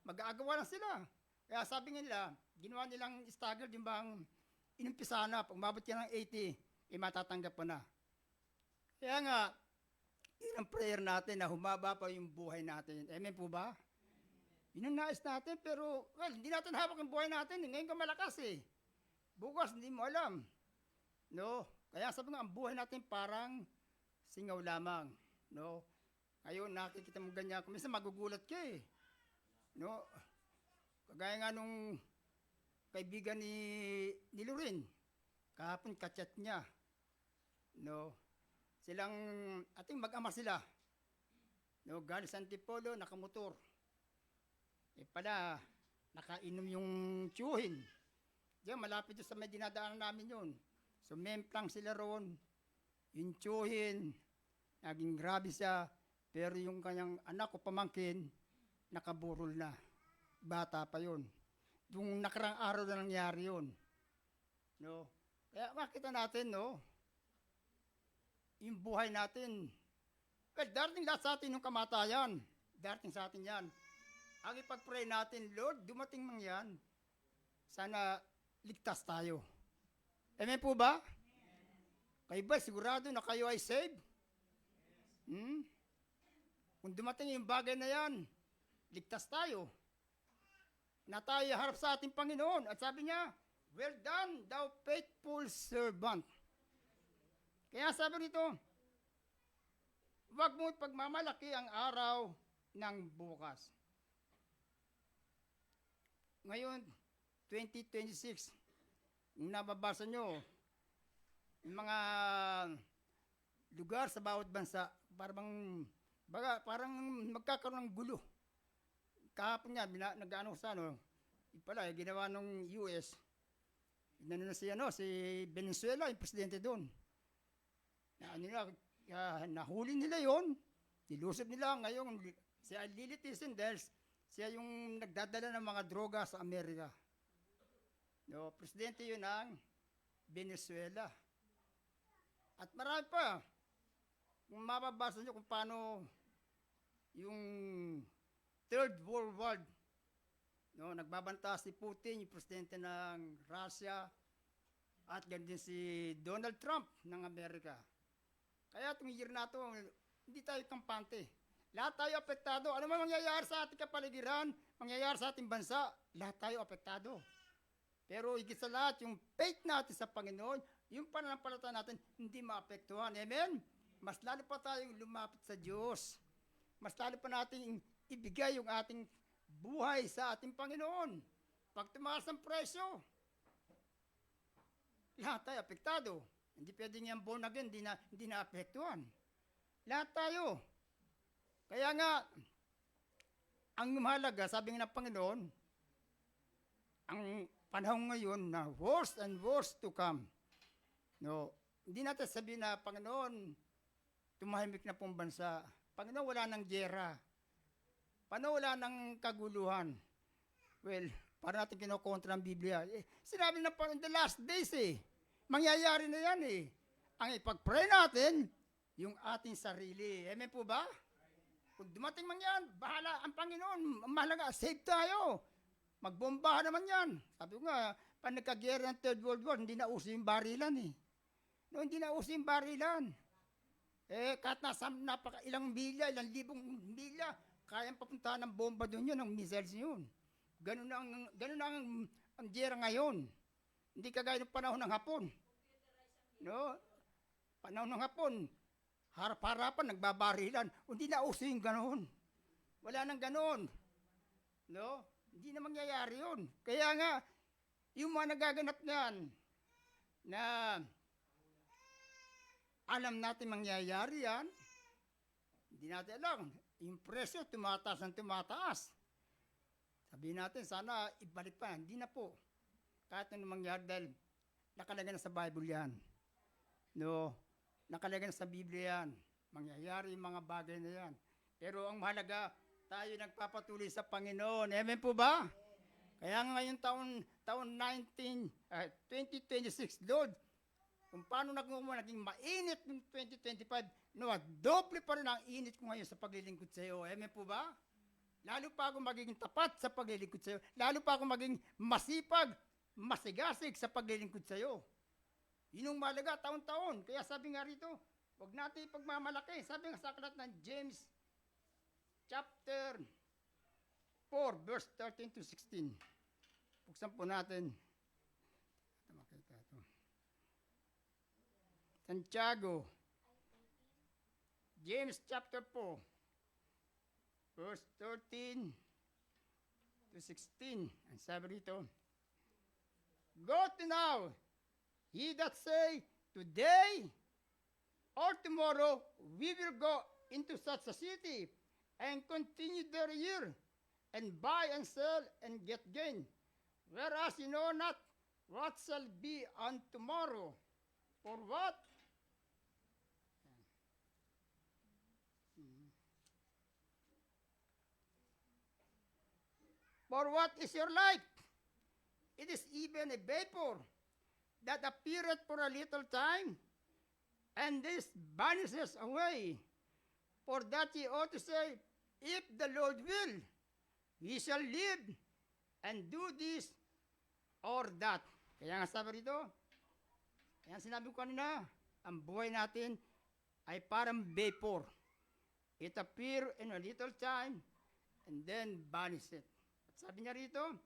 A: Mag-aagawa lang sila. Kaya sabi nila, ginawa nilang staggered yung bang inumpisa na, pag umabot ka ng 80, matatanggap mo na. Kaya nga, yun ang prayer natin na humaba pa yung buhay natin. Amen po ba? Yun ang nais natin, pero, hindi natin hawak yung buhay natin. Ngayon ka malakas Bukas, hindi mo alam. No? Kaya sabi nga, ang buhay natin parang singaw lamang. No? Ngayon, nakikita mo ganyan. Kung minsan magugulat ka No? Kagaya nga nung kaibigan ni Lorin. Kahapon, kachat niya. No? Silang, ating mag-ama sila. No? Galing sa Antipolo, nakamotor. Pala, nakainom yung tiyuhin. Diyan, malapit doon sa may dinadaanan namin yun. So, memplang sila roon. Yung tiyuhin, naging grabe siya. Pero yung kanyang anak o pamangkin, nakaburol na. Bata pa yun. Yung nakarang araw na nangyari yun. No? Kaya makita natin, yung buhay natin. Darating lahat sa atin yung kamatayan. Darating sa atin yan. Ang ipag-pray natin, Lord, dumating man yan. Sana ligtas tayo. Amen po ba? Kayo ba sigurado na kayo ay saved? Kung dumating yung bagay na yan, ligtas tayo. Na tayo harap sa ating Panginoon. At sabi niya, well done, thou faithful servant. Kaya sabi rito, huwag mo pagmamalaki ang araw ng bukas. Ngayon, 2026, yung nababasa nyo, yung mga lugar sa bawat bansa, parang magkakaroon ng gulo. Kahapon nga, nag-ano sa ginawa ng US, si Venezuela, yung presidente doon. Nahuli nila yon, nilusog nila ngayon, siya lilitisin dahil siya yung nagdadala ng mga droga sa Amerika. No, presidente yun ng Venezuela. At marami pa. Kung mababasa nyo kung paano yung Third World War, nagbabanta si Putin, yung presidente ng Russia, at ganyan din si Donald Trump ng Amerika. Kaya itong year na ito, hindi tayo kampante. Lahat tayo apektado. Ano man mangyayari sa ating kapaligiran, mangyayari sa ating bansa, lahat tayo apektado. Pero higit sa lahat, yung faith natin sa Panginoon, yung pananampalataya natin, hindi maapektuhan. Amen? Mas lalo pa tayong lumapit sa Diyos. Mas lalo pa natin ibigay yung ating buhay sa ating Panginoon. Pag tumaas ang presyo, lahat tayo apektado. Hindi pwedeng yung born again, hindi na apektuhan. Lahat tayo. Kaya nga, ang mahalaga, sabi nga ng Panginoon, ang panahon ngayon na worse and worse to come. Hindi natin sabihin na, Panginoon, tumahimik na pong bansa. Panginoon, wala ng gyera. Panginoon, wala ng kaguluhan. Well, para natin kinokontra ng Biblia. Sinabi na in the last days mangyayari na yan Ang ipag-pray natin, yung ating sarili. Amen po ba? Kung dumating man yan, bahala ang Panginoon. Ang mahalaga, save tayo. Magbombahan naman yan. Sabi ko nga, pag nagkagera ng Third World War, hindi na uso yung barilan eh. No, hindi na uso yung barilan. Kahit nasa ilang milya, ilang libong milya, kayang papuntahan ng bomba doon yun, ng missiles yun. Ganun na ang gera ngayon. Hindi kagaya ng panahon ng Hapon. No? Panahon ng Hapon, harap-harapan, nagbabarilan. Hindi na uso yung ganoon. Wala nang ganoon. No? Hindi na mangyayari yun. Kaya nga, yung mga nagaganap niyan, na alam natin mangyayari yan, hindi natin alam. Yung presyo, tumataas ng tumataas. Sabihin natin, sana ibalik pa. Hindi na po. Kahit ano mangyari dahil nakalagay na sa Bible yan. No? Nakalagay na sa Biblia yan. Mangyayari yung mga bagay na yan. Pero ang mahalaga, tayo nagpapatuloy sa Panginoon. Amen po ba? Kaya ngayon taon 2026, Lord, kung paano naging mainit ng 2025, no, doble pa rin ang init ko ngayon sa paglilingkod sa iyo. Amen po ba? Lalo pa ako magiging tapat sa paglilingkod sa iyo. Lalo pa ako maging masipag, masigasig sa paglilingkod sa iyo. Yun ang mahalaga, taon-taon. Kaya sabi nga rito, huwag natin ipagmamalaki. Sabi nga sa aklat ng James, chapter 4, verse 13 to 16. Buksan po natin. Ito makita ito. Santiago, James chapter 4, verse 13 to 16. Ang sabi rito, go to now, he that say, today or tomorrow we will go into such a city and continue their year and buy and sell and get gain. Whereas you know not what shall be on tomorrow. For what? For what is your life? It is even a vapor that appeareth for a little time, and this vanishes away. For that ye ought to say, if the Lord will, we shall live and do this or that. Kaya nga sabi rito, kaya sinabi ko kanina, ang buhay natin ay parang vapor. It appear in a little time and then vanishes. At sabi niya rito,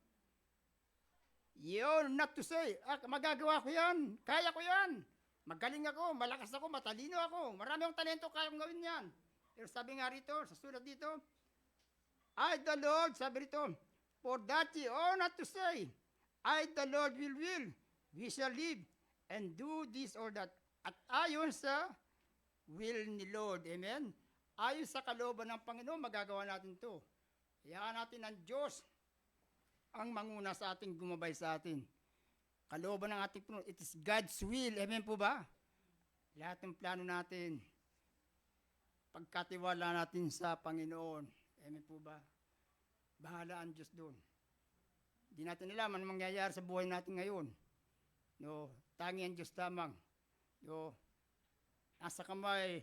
A: you're not to say, magagawa ko yan, kaya ko yan, magaling ako, malakas ako, matalino ako, marami akong talento, kaya kong gawin yan. Pero sabi nga rito, sa sulat dito, I the Lord, sabi rito, for that ye ought not to say, I the Lord will, we shall live, and do this or that. At ayon sa will ni Lord, amen? Ayon sa kalooban ng Panginoon, magagawa natin to. Hayaan natin ang Diyos ang manguna sa ating, gumabay sa atin. Kalooban ng ating Panginoon, it is God's will, amen po ba? Lahat ng plano natin, pagkatiwala natin sa Panginoon. Amen po ba? Bahala ang Diyos doon. Hindi natin alam ano mangyayari sa buhay natin ngayon. No, tangi ang Diyos lamang. No, nasa kamay,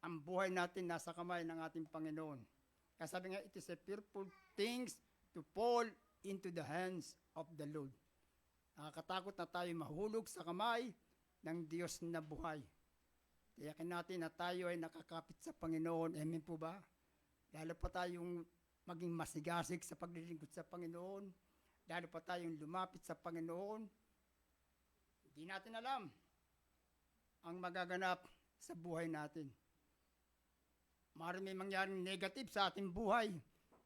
A: ang buhay natin nasa kamay ng ating Panginoon. Kaya sabi nga, it is a fearful things to fall into the hands of the Lord. Nakakatakot na tayo mahulog sa kamay ng Diyos na buhay. Tiyakin natin na tayo ay nakakapit sa Panginoon. Amen po ba? Lalo pa tayong maging masigasig sa paglilingkod sa Panginoon. Lalo pa tayong lumapit sa Panginoon. Hindi natin alam ang magaganap sa buhay natin. Maaaring may mangyaring negative sa ating buhay,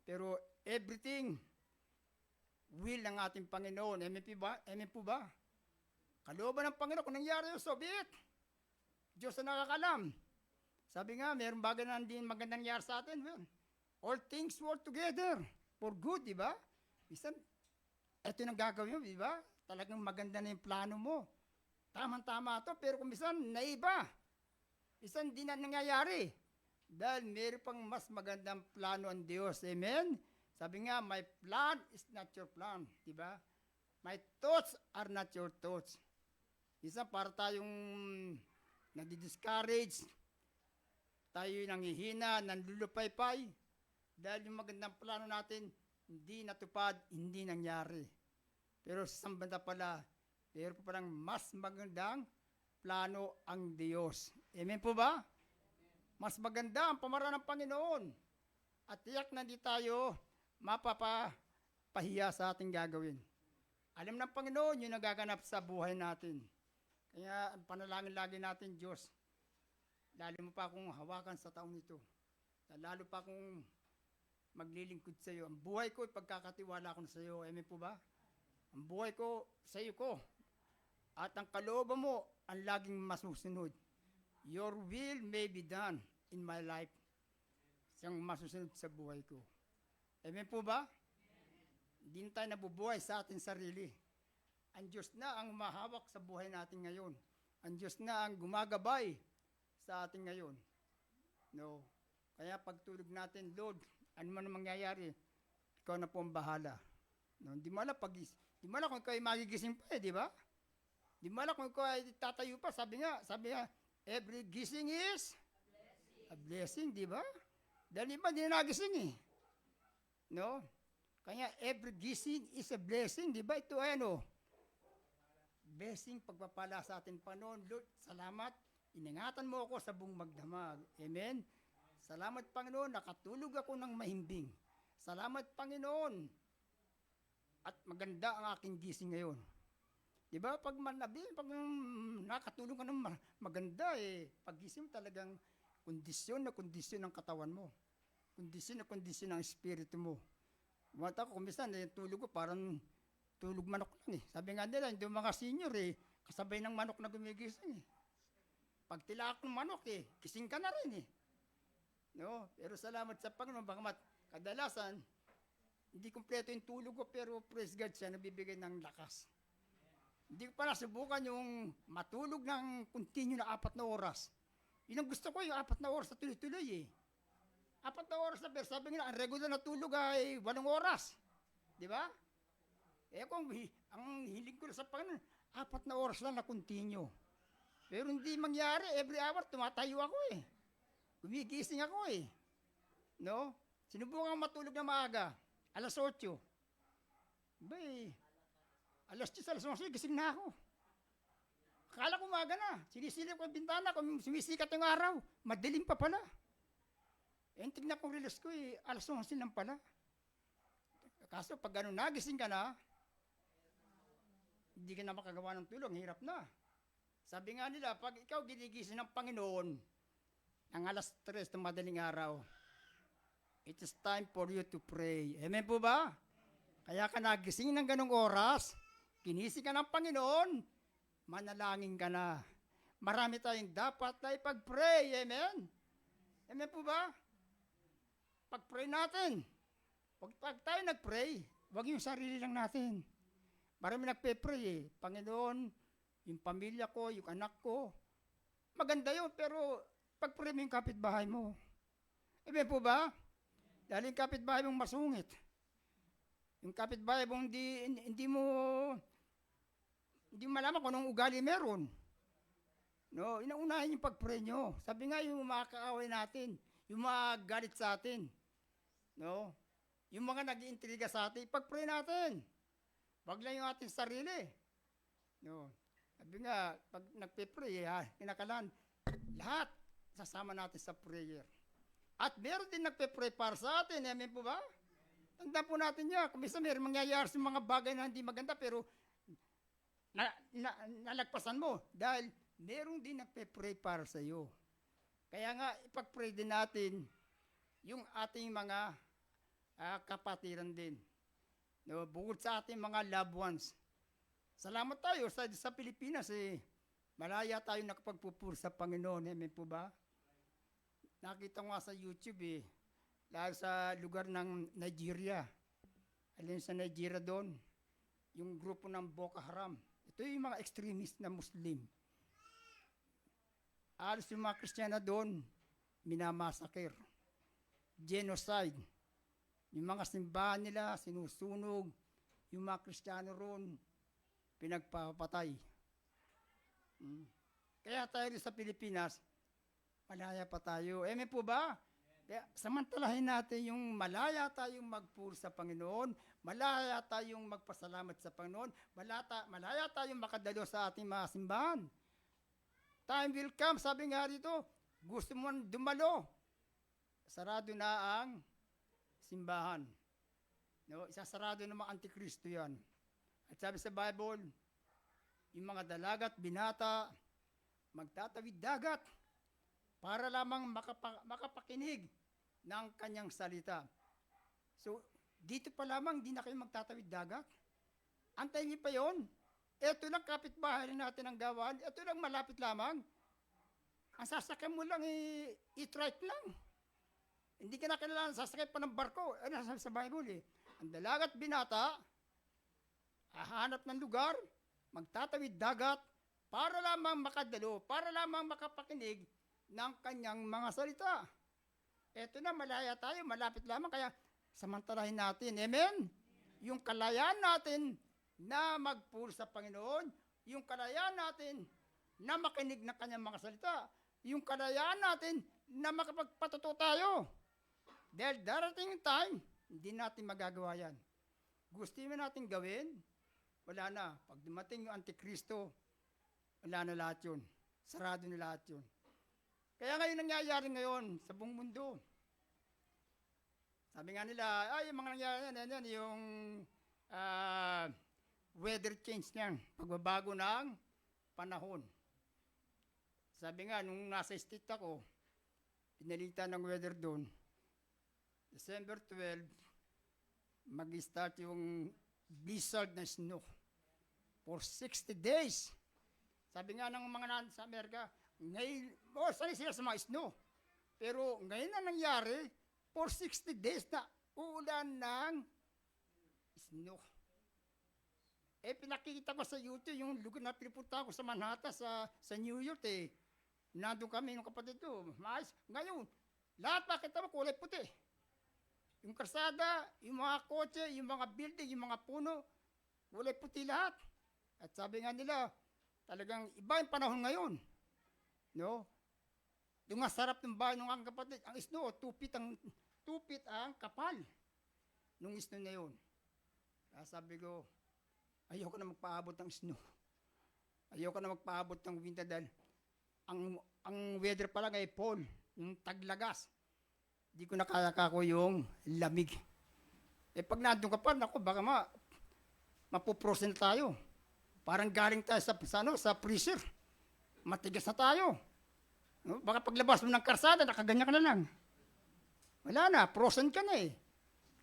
A: pero everything will ng ating Panginoon. Amen po ba? Amen po ba? Kalooban ng Panginoon, kung nangyari yun, so be it. Diyos na nakakalam. Sabi nga, mayroong bagay na hindi magandang nangyari sa atin. Well, all things work together for good, di ba? Minsan, ito yung gagawin mo, di ba? Talagang maganda na yung plano mo. Tama-tama to, pero kung minsan, naiba. Minsan, hindi na nangyayari. Dahil mayroon pang mas magandang plano ang Diyos. Amen? Sabi nga, my plan is not your plan. Di ba? My thoughts are not your thoughts. Minsan, para tayong nadi-discourage, tayo'y nanghihina, nanlulupaypay, dahil yung magandang plano natin, hindi natupad, hindi nangyari. Pero sa isang banda pala, pero pa palang mas magandang plano ang Diyos. Amen po ba? Mas maganda ang pamaraan ng Panginoon. At tiyak na di tayo mapapahiya sa ating gagawin. Alam ng Panginoon yung nagaganap sa buhay natin. Kaya ang panalangin lagi natin, Diyos, lalo mo pa akong hawakan sa taong ito. Lalo pa akong maglilingkod sa iyo. Ang buhay ko, ipagkakatiwala ko na sa iyo. Amen po ba? Ang buhay ko, sa iyo ko. At ang kalooban mo, ang laging masusunod. Your will may be done in my life. Siyang masusunod sa buhay ko. Amen po ba? Hindi na tayo nabubuhay sa ating sarili. Ang Diyos na ang mahawak sa buhay natin ngayon. Ang Diyos na ang gumagabay sa atin ngayon. No. Kaya pagtulog natin, Lord, ano man ang mangyayari, ikaw na po ang bahala. No, hindi mo alam kung ikaw ay magigising pa di ba? Hindi mo alam kung ikaw ay tatayo pa. Sabi nga, every gising is a blessing, di ba? Dahil iba, hindi na nagising eh. No? Kaya every gising is a blessing, di ba? Ito ay blessing, pagpapala sa ating Panginoon. Lord, salamat. Iningatan mo ako sa buong magdamag. Amen? Salamat, Panginoon, nakatulog ako ng mahimbing. Salamat, Panginoon. At maganda ang aking gising ngayon. Di ba? Pag nakatulog ka ng maganda pag-gising talagang kondisyon ng katawan mo. Kondisyon ng espiritu mo. Mata ko, kumisan, tulog ko parang tulog manok lang Sabi nga nila, hindi mga senior kasabay ng manok na gumigising Pag tilak ng manok kising ka na rin No? Pero salamat sa Panginoon, bagamat kadalasan, hindi kumpleto yung tulog ko, pero praise God siya, nabibigay ng lakas. Hindi ko pa nasubukan yung matulog ng continue na 4 na oras. Yun ang gusto ko, yung 4 na oras na tuloy-tuloy 4 na oras na, pero sabi nga, ang regular na tulog ay 8 oras. Di ba? Kung ang hiling ko na sa Panginoon, 4 na oras lang na continue. Pero hindi mangyari, every hour, tumatayo ako Gumigising ako No? Sinubukan matulog na maaga, alas 8. Alas 10, alas 11, gising na ako. Akala ko umaga na. Sinisilip ko yung bintana, kung sumisikat yung araw, madilim pa pala. Tignan kong release ko alas 11 lang pala. Kaso pag nagising ka na, hindi ka na makagawa ng tulog, hirap na. Sabi nga nila, pag ikaw ginigising ng Panginoon, ng alas 3 ng madaling araw, it is time for you to pray. Amen po ba? Kaya ka nagising ng ganong oras, ginising ka ng Panginoon, manalangin ka na. Marami tayong dapat na ipag-pray. Amen? Amen po ba? Pag-pray natin. Pag tayo nag-pray, wag yung sarili lang natin. Marami nagpe-pray Panginoon, yung pamilya ko, yung anak ko. Maganda yun, pero pag-pray mo yung kapitbahay mo. Amen po ba? Dahil yung kapitbahay mong masungit. Yung kapitbahay mong hindi mo malaman kung anong ugali meron. No, inaunahin yung pag-pray nyo. Sabi nga yung mga kaaway natin, yung mga galit sa atin. No? Yung mga nag-iintriga sa atin, pag-pray natin. Wag lang yung ating sarili. No. Sabi nga, pag nagpe-pray, kinakalan, lahat sasama natin sa prayer. At meron din nagpe-pray para sa atin. Amen po ba? Tandaan po natin yan. Kung minsan meron mangyayari sa mga bagay na hindi maganda, pero nalagpasan mo. Dahil meron din nagpe-pray para sa iyo. Kaya nga, ipag-pray din natin yung ating mga kapatiran din. No, bukod sa ating mga loved ones. Salamat tayo sa Pilipinas malaya tayo nakapagpupuri sa Panginoon. Amen po ba? Nakita ko nga sa YouTube lalo sa lugar ng Nigeria. Alin sa Nigeria doon, yung grupo ng Boko Haram. Ito yung mga extremist na Muslim. Alos yung mga Kristiyana doon, minamasakir. Genocide. Yung mga simbahan nila, sinusunog. Yung mga Kristiyano roon, pinagpapatay. Kaya tayo sa Pilipinas, malaya pa tayo. Amen po ba? Kaya samantalahin natin yung malaya tayong magpuri sa Panginoon, malaya tayong magpasalamat sa Panginoon, malaya tayong makadalo sa ating mga simbahan. Time will come, sabi nga rito, gusto mo dumalo, sarado na ang simbahan. No, isasarado ng mga antikristo yan. At sabi sa Bible, yung mga dalagat, binata, magtatawid dagat para lamang makapakinig ng kanyang salita. So, dito pa lamang, di na kayo magtatawid dagat. Antayin niyo pa yon. Ito lang kapitbahay natin ang gawan. Ito lang malapit lamang. Ang sasakyan mo lang, i-trike lang. Hindi ka na kailangan sasakay pa ng barko. Ano sabi sa Bible eh. Ang dalagat binata, hahanap ng lugar, magtatawid dagat, para lamang makadalo, para lamang makapakinig ng kanyang mga salita. Eto na, malaya tayo, malapit lamang, kaya samantalahin natin. Amen? Yung kalayaan natin na magpuri sa Panginoon, yung kalayaan natin na makinig ng kanyang mga salita, yung kalayaan natin na makapagpatuto tayo. Dahil darating yung time, hindi natin magagawa yan. Gusto mo natin gawin, wala na. Pag dumating yung Antikristo, wala na lahat yun. Sarado na lahat yun. Kaya ngayon nangyayari ngayon sa buong mundo. Sabi nga nila, yung mga nangyayari yan, yung weather change niyan, pagbabago ng panahon. Sabi nga, nung nasa state ako, pinalita ng weather doon, December 12, mag-start yung blizzard na snow for 60 days. Sabi nga ng mga sa Amerika, ngayon, sanay sila sa mga snow. Pero ngayon na nangyari, for 60 days na ulan ng snow. Pinakikita ko sa YouTube yung lugar na pinupunta ko sa Manhattan, sa New York Nandun kami ng kapatid ko. Maayos. Ngayon, lahat makita mo kulay puti. Yung kalsada, yung mga kotse, yung mga building, yung mga puno, kulay puti lahat. At sabi nga nila, talagang iba yung panahon ngayon. No? Yung nga sarap ng bahay ng aking kapatid, ang snow, 2 feet ang kapal nung snow na yun. Kaya sabi ko, ayoko na magpaabot ng snow. Ayoko na magpaabot ng winter dahil ang weather pala ay fall, yung taglagas. Di ko nakaya ko yung lamig. Pag nandun ka pa, naku, baka mapuprosen na tayo. Parang galing tayo sa freezer. Matigas na tayo. No? Baka paglabas mo ng karsada, nakaganyan ka na lang. Wala na, frozen ka na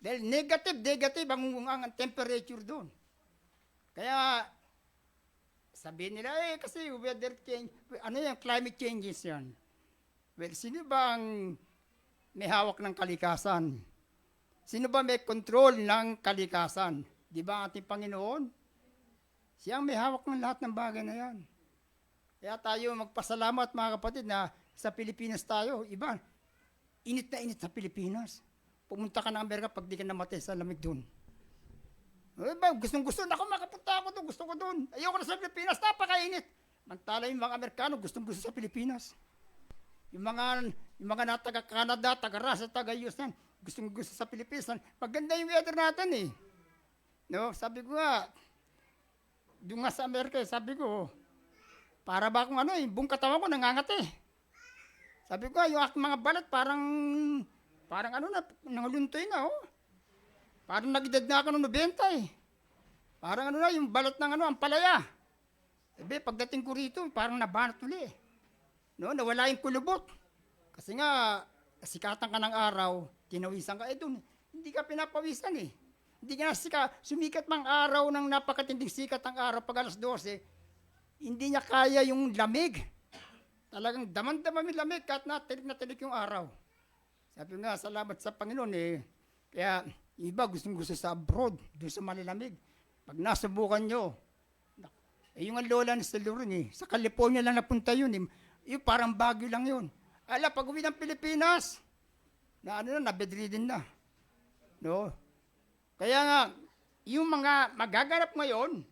A: Dahil negative ang temperature doon. Kaya, sabihin nila, kasi weather change, climate changes yan. Well, sino ba ang may hawak ng kalikasan? Sino ba may control ng kalikasan? Di ba ating Panginoon? Siya ang may hawak ng lahat ng bagay na yan. Kaya tayo magpasalamat mga kapatid na sa Pilipinas tayo. Iba, init na init sa Pilipinas. Pumunta ka ng Amerika pag di ka namatay sa lamig doon. Gustong-gusto. Ako makapunta ako doon. Gusto ko doon. Ayoko na sa Pilipinas. Napakainit. Mantala yung mga Amerikano gustong-gusto sa Pilipinas. Yung mga na taga-Canada, taga-Russia, taga-US yan, gustong-gusto sa Pilipinas. Maganda yung weather natin No? Sabi ko nga, doon nga sa Amerika, sabi ko, para ba akong buong katawan ko nangangati. Sabi ko, yung aking mga balat parang nangaluntoy na Parang nag-edad na ako ng 90 Parang yung balat ng ang palaya. Sabi, pagdating ko rito, parang nabanat uli. No, nawala yung kulubot. Kasi nga, sikatan ka ng araw, tinawisan ka. Doon, hindi ka pinapawisan Hindi ka sumikat mang araw ng napakatinding sikat ng araw pag alas 12, hindi niya kaya yung lamig. Talagang daman-daman yung lamig kahit natilig yung araw. Sabi nga, salamat sa Panginoon Kaya, iba gustong-gusto sa abroad, doon sa malalamig. Pag nasubukan nyo, yung lola ni sa Loren sa California lang napunta yun Yung parang Baguio lang yun. Pag uwi ng Pilipinas, na bedridden na. No? Kaya nga, yung mga magaganap ngayon,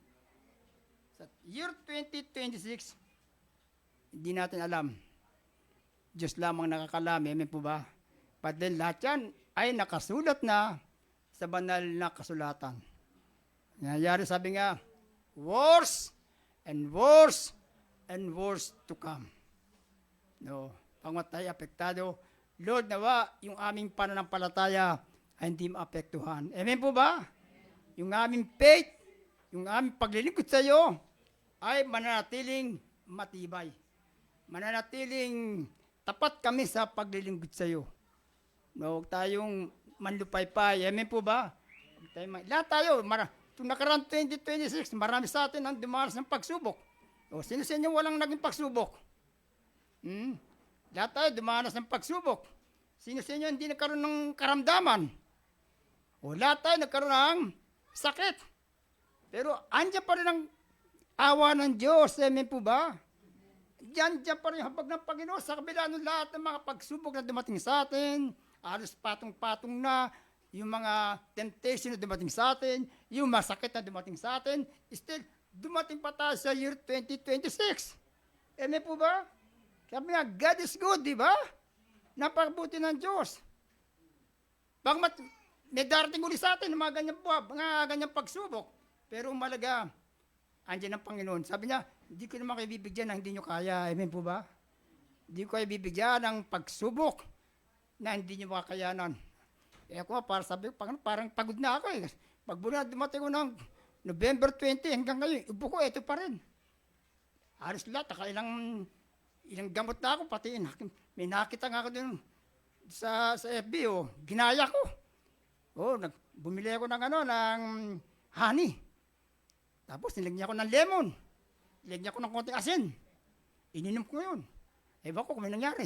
A: sa year 2026, hindi natin alam. Diyos lamang nakakalam. Amen po ba? But then lahat yan ay nakasulat na sa banal na kasulatan. Nangyayari, sabi nga, worse and worse and worse to come. No, pag tayo apektado, Lord, nawa yung aming pananampalataya ay hindi maapektuhan. Amen po ba? Yung aming faith, yung aming paglilingkod sa iyo ay mananatiling matibay. Mananatiling tapat kami sa paglilingkod sa iyo. No, huwag tayong manlupaypay. Amen po ba? Lahat tayo, itong nakaraan 2026, marami sa atin ang dumaras ng pagsubok. O, sino sa inyo walang naging pagsubok? Lahat tayo dumanas ng pagsubok. Sino sa inyo hindi nagkaroon ng karamdaman? O, lahat tayo nagkaroon ng sakit. Pero andyan pa rin ang awa ng Diyos. Amen po ba? Diyan pa rin habag ng Panginoon sa kabila ng lahat ng mga pagsubok na dumating sa atin. Alos patong-patong na yung mga temptation na dumating sa atin, yung masakit na dumating sa atin, still, dumating pa tayo sa year 2026. Amen po ba? Sabi nga, God is good, di ba? Napakabuti ng Diyos. Bagamat may darating uli sa atin mga ganyang pagsubok. Pero umalaga, andyan ang Panginoon. Sabi niya, hindi ko naman kayo bibigyan ng hindi nyo kaya. Amen po ba? Hindi ko kayo bibigyan ng pagsubok na hindi nyo makakayanan. Eh ako, sabi ko, parang pagod na ako eh. Pagbuna dumating ko ng November 20 hanggang ngayon, ubo ko, ito pa rin. Halos lahat, ilang gamot na ako, pati may nakita nga ako dun sa FB, ginaya ko. Bumili ako ng honey. Tapos nilagyan ko ng lemon. Nilagyan ko ng konting asin. Ininom ko yun. Ewan ko kung may nangyari.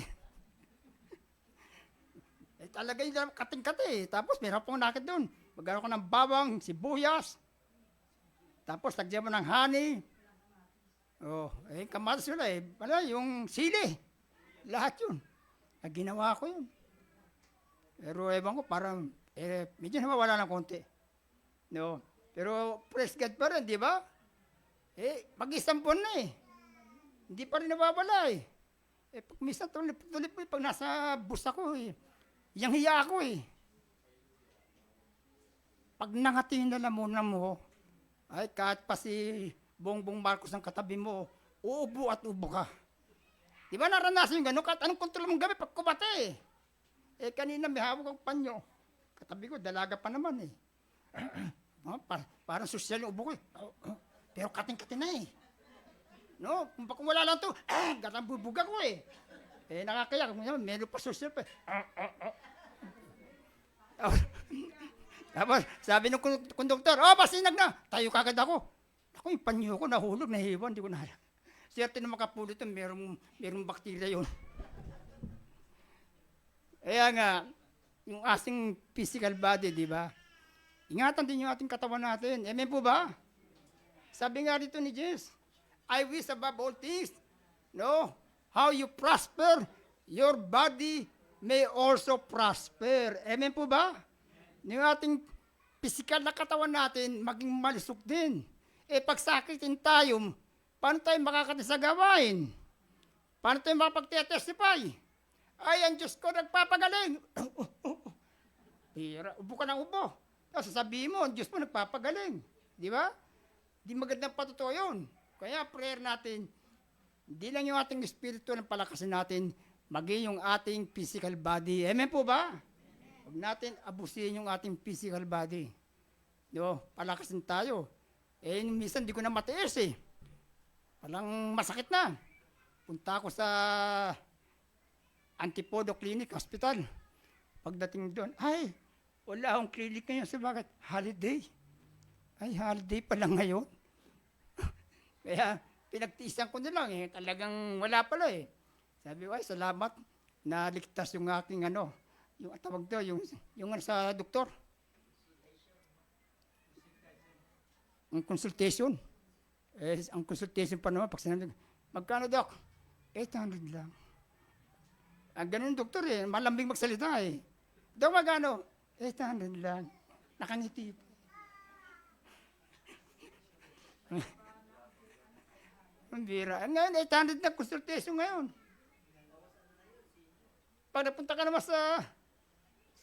A: Talaga yung kating-kati. Tapos meron pong nakit doon. Magkaroon ko ng bawang, sibuyas. Tapos lagyan mo ng honey. Kamatas yun yung sili. Lahat yun. Ginawa ko yun. Pero ewan ko, parang medyo nawawala ng konti. No? Pero praise God pa rin, di ba? Mag-isang buwan na Hindi pa rin nawawala pag minsan tuloy pag nasa bus ako yang hiya ako Pag nangatiin na lamunan mo, ay kahit pa si Bongbong Marcos ang katabi mo, uubo at ubo ka. Di ba naranasan yung gano'n? Kahit anong kontrol mong gabi pag kumate kanina may hawak ang panyo. Katabi ko, dalaga pa naman parang sosyal yung ubo ko Pero kating-kating na No, kung wala lang to, gatang bubuga ko nakakaya, meron pa sosyal pa Tapos, sabi ng konduktor, pasinag na. Tayo kagad ako. Ako, yung panyo ko nahulog, nahiwan, hindi ko na. Swerte na makapulot yun, merong bakterya yun. Kaya nga, yung asing physical body, di ba? Ingatan din yung ating katawan natin. Amen po ba? Sabi nga rito ni Jesus, I wish above all things, how you prosper, your body may also prosper. Amen po ba? Yung ating physical na katawan natin, maging malusog din. Pag sakitin tayo, paano tayo makakati sa gawain? Paano tayo makapag-testify? Ay, ang Diyos ko nagpapagaling. Ubo ka ng ubo. Tapos sasabihin mo, ang Diyos mo nagpapagaling. Di ba? Di magandang patotoo yun. Kaya prayer natin, hindi lang yung ating espiritu ng palakasin natin, maging yung ating physical body. Amen po ba? Huwag natin abusin yung ating physical body. Palakasin tayo. Minsan di ko na matiis Walang masakit na. Punta ako sa Antipodo Clinic Hospital. Pagdating doon, wala akong clinic ngayon. Bakit? Holiday. Holiday pa lang ngayon. Kaya pinagtiisan ko na lang Talagang wala pala Sabi ko, salamat na ligtas yung aking yung tawag doon, yung sa doktor. Ang consultation. Ang consultation pa naman, pag sinabi, magkano Doc? 800 lang. Ang ganun doktor malambing magsalita Doc, magkano? 800 lang. Nakangiti. Ang bira. Ngayon, 800 na consultation ngayon. Pag napunta ka naman sa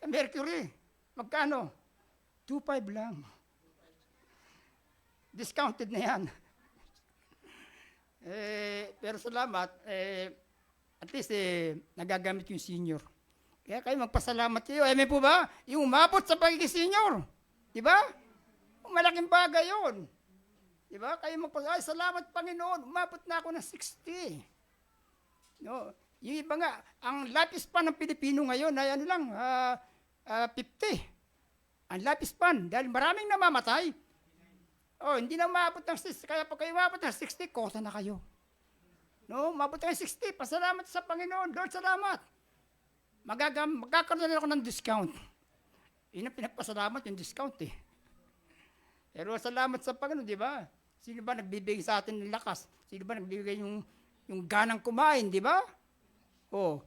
A: Mercury, magkano? 2.5 lang. Discounted na yan. Pero salamat, at least nagagamit yung senior. Kaya kayo magpasalamat kayo. Amen po ba? Yung umabot sa pagiging senior. Di ba? Malaking bagay yun. Di ba? Kayo magpasalamat. Ay, salamat Panginoon. Umabot na ako ng 60. No? Yung iba nga, ang lifespan ng Pilipino ngayon ay ano lang, 50. Ang lifespan. Dahil maraming namamatay. Oh, hindi na umabot ng 60. Kaya pag kayo umabot ng 60, kota na kayo. No, umabot ng 60. Pasalamat sa Panginoon. Lord, salamat. Magkakaroon na ako ng discount. Yun ang pinagpasalamat, yung discount eh. Pero salamat sa Panginoon, di ba? Sino ba nagbibigay sa atin ng lakas? Sino ba nagbibigay yung ganang kumain, di ba? Oh,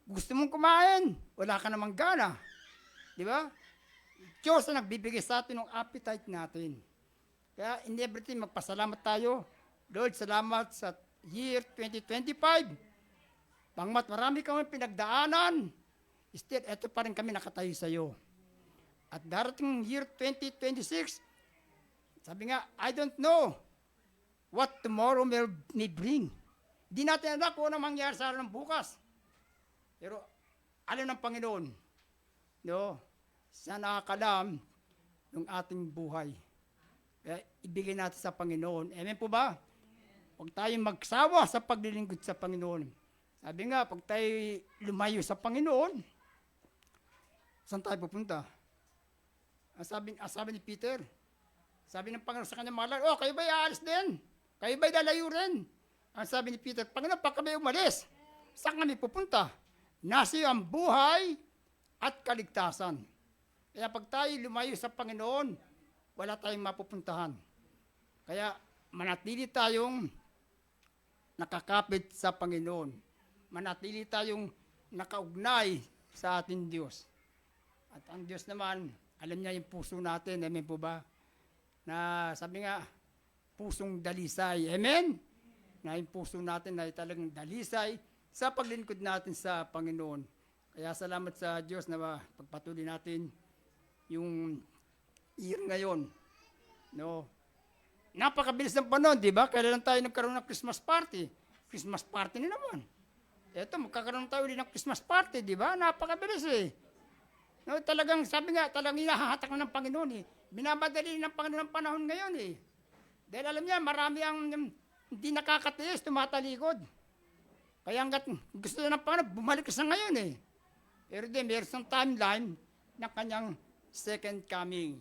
A: gusto mong kumain, wala ka namang gana. Di ba? Diyos ang nagbibigay sa atin ng appetite natin. Kaya in everything, magpasalamat tayo. Lord, salamat sa year 2025. Pangmat marami kami pinagdaanan, still, eto pa rin kami nakatayo sa iyo. At darating year 2026, sabi nga, I don't know what tomorrow may bring. Hindi natin alam kung ano mangyari sa araw ng bukas. Pero alam ng Panginoon, no, siya nakakalam ng ating buhay. Kaya ibigay natin sa Panginoon. Amen po ba? Huwag tayong magsawa sa paglilingkod sa Panginoon. Sabi nga, pag tayo lumayo sa Panginoon, saan tayo pupunta? Sabi ni Peter, sabi ng Panginoon sa kanyang mahal, oh, kayo ba'y aalis din? Kayo ba'y lalayo rin? Ang sabi ni Peter, Panginoon, pag kami umalis, saan kami pupunta? Nasa iyo ang buhay at kaligtasan. Kaya pag tayo lumayo sa Panginoon, wala tayong mapupuntahan. Kaya manatili tayong nakakapit sa Panginoon. Manatili tayong nakaugnay sa ating Diyos. At ang Diyos naman, alam niya yung puso natin. Amen po ba? Na sabi nga, pusong dalisay. Amen? Na yung puso natin ay talagang dalisay sa paglingkod natin sa Panginoon. Kaya salamat sa Diyos na pagpatuloy natin yung year ngayon. No? Napakabilis ng panahon, di ba? Kailan tayo nagkaroon ng Christmas party? Christmas party na naman. Eto, magkakaroon tayo ulit ng Christmas party, di ba? Napakabilis eh. No, talagang, sabi nga, talagang hinahatak na ng Panginoon eh. Binamadali ng Panginoon ng panahon ngayon eh. Dahil alam niya, marami ang hindi nakakatiis, tumatalikod. Kaya hanggat gusto na ng Panginoon, bumalik sa ngayon eh. Pero di, meron siyang timeline ng kanyang second coming.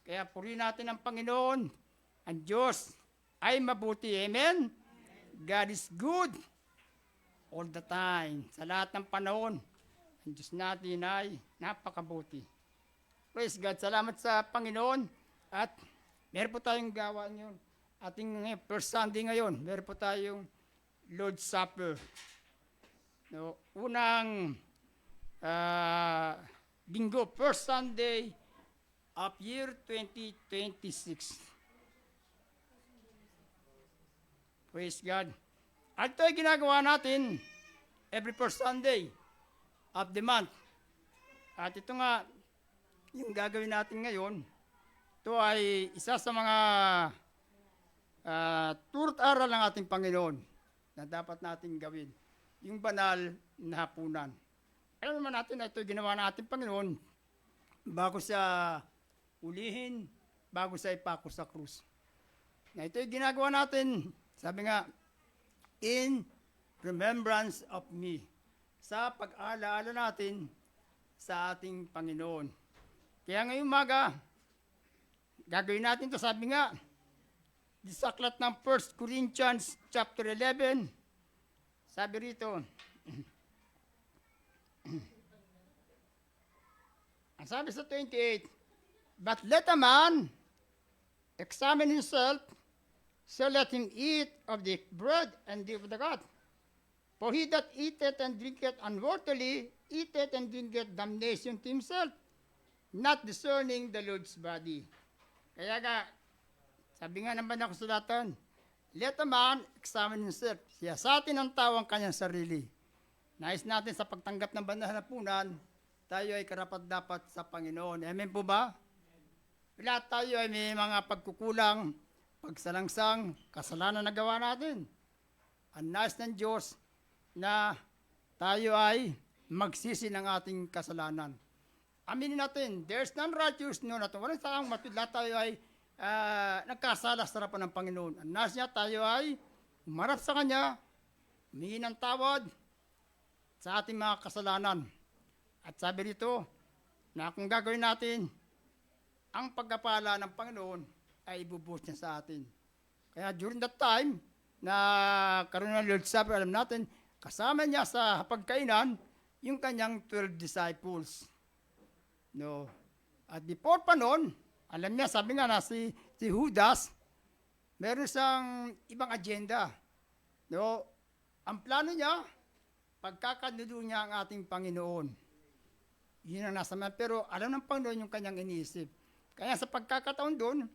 A: Kaya purihin natin ang Panginoon. Ang Diyos ay mabuti. Amen? God is good all the time. Sa lahat ng panahon, ang Diyos natin ay napakabuti. Praise God. Salamat sa Panginoon. At meron po tayong gawa yun. Ating first Sunday ngayon, meron po tayong Lord's Supper. No, unang linggo, first Sunday of year 2026. Praise God. At ito ay ginagawa natin every first Sunday of the month. At ito nga, yung gagawin natin ngayon, ito ay isa sa mga tura't aral ng ating Panginoon na dapat natin gawin. Yung banal na hapunan. Alam naman natin na ito ginawa ng ating Panginoon bago siya ulihin, bago siya ipako sa krus. Na ito ay ginagawa natin, sabi nga, in remembrance of me. Sa pag-alaala natin sa ating Panginoon. Kaya ngayong umaga, gagawin natin ito, sabi nga, sa aklat ng 1 Corinthians chapter 11, sabi rito, ang sabi sa 28, but let a man examine himself, so let him eat of the bread and drink of the God. For he that eateth and drinketh unworthily, eateth and drinketh damnation to himself, not discerning the Lord's body. Kaya nga, sabi nga naman ng kasulatan, let a man examine himself. Siya sa atin ang tao ang kanyang sarili. Nais natin sa pagtanggap ng banal na hapunan, tayo ay karapat-dapat sa Panginoon. Amen po ba? Lahat tayo ay may mga pagkukulang, pagsalangsang, kasalanan na gawa natin. Ang nais ng Diyos na tayo ay magsisi ng ating kasalanan. Aminin natin, there's none righteous, no, natin. Walang sakang matuwid. Lahat tayo ay nagkasala sa harapan ng Panginoon. Ang nais niya, tayo ay umarap sa Kanya, humingi ng tawad sa ating mga kasalanan. At sabi rito, na kung gagawin natin, ang pagkapala ng Panginoon ay ibubuhos niya sa atin. Kaya during that time, na karoon ng Lord's Supper, alam natin, kasama niya sa pagkainan, yung kanyang 12 disciples. No. At before pa noon, alam niya, sabi nga na si Judas, meron siyang ibang agenda. No. Ang plano niya, pagkakanulo niya ang ating Panginoon. Yun ang nasa man. Pero alam ng Panginoon yung kanyang iniisip. Kaya sa pagkakataon doon,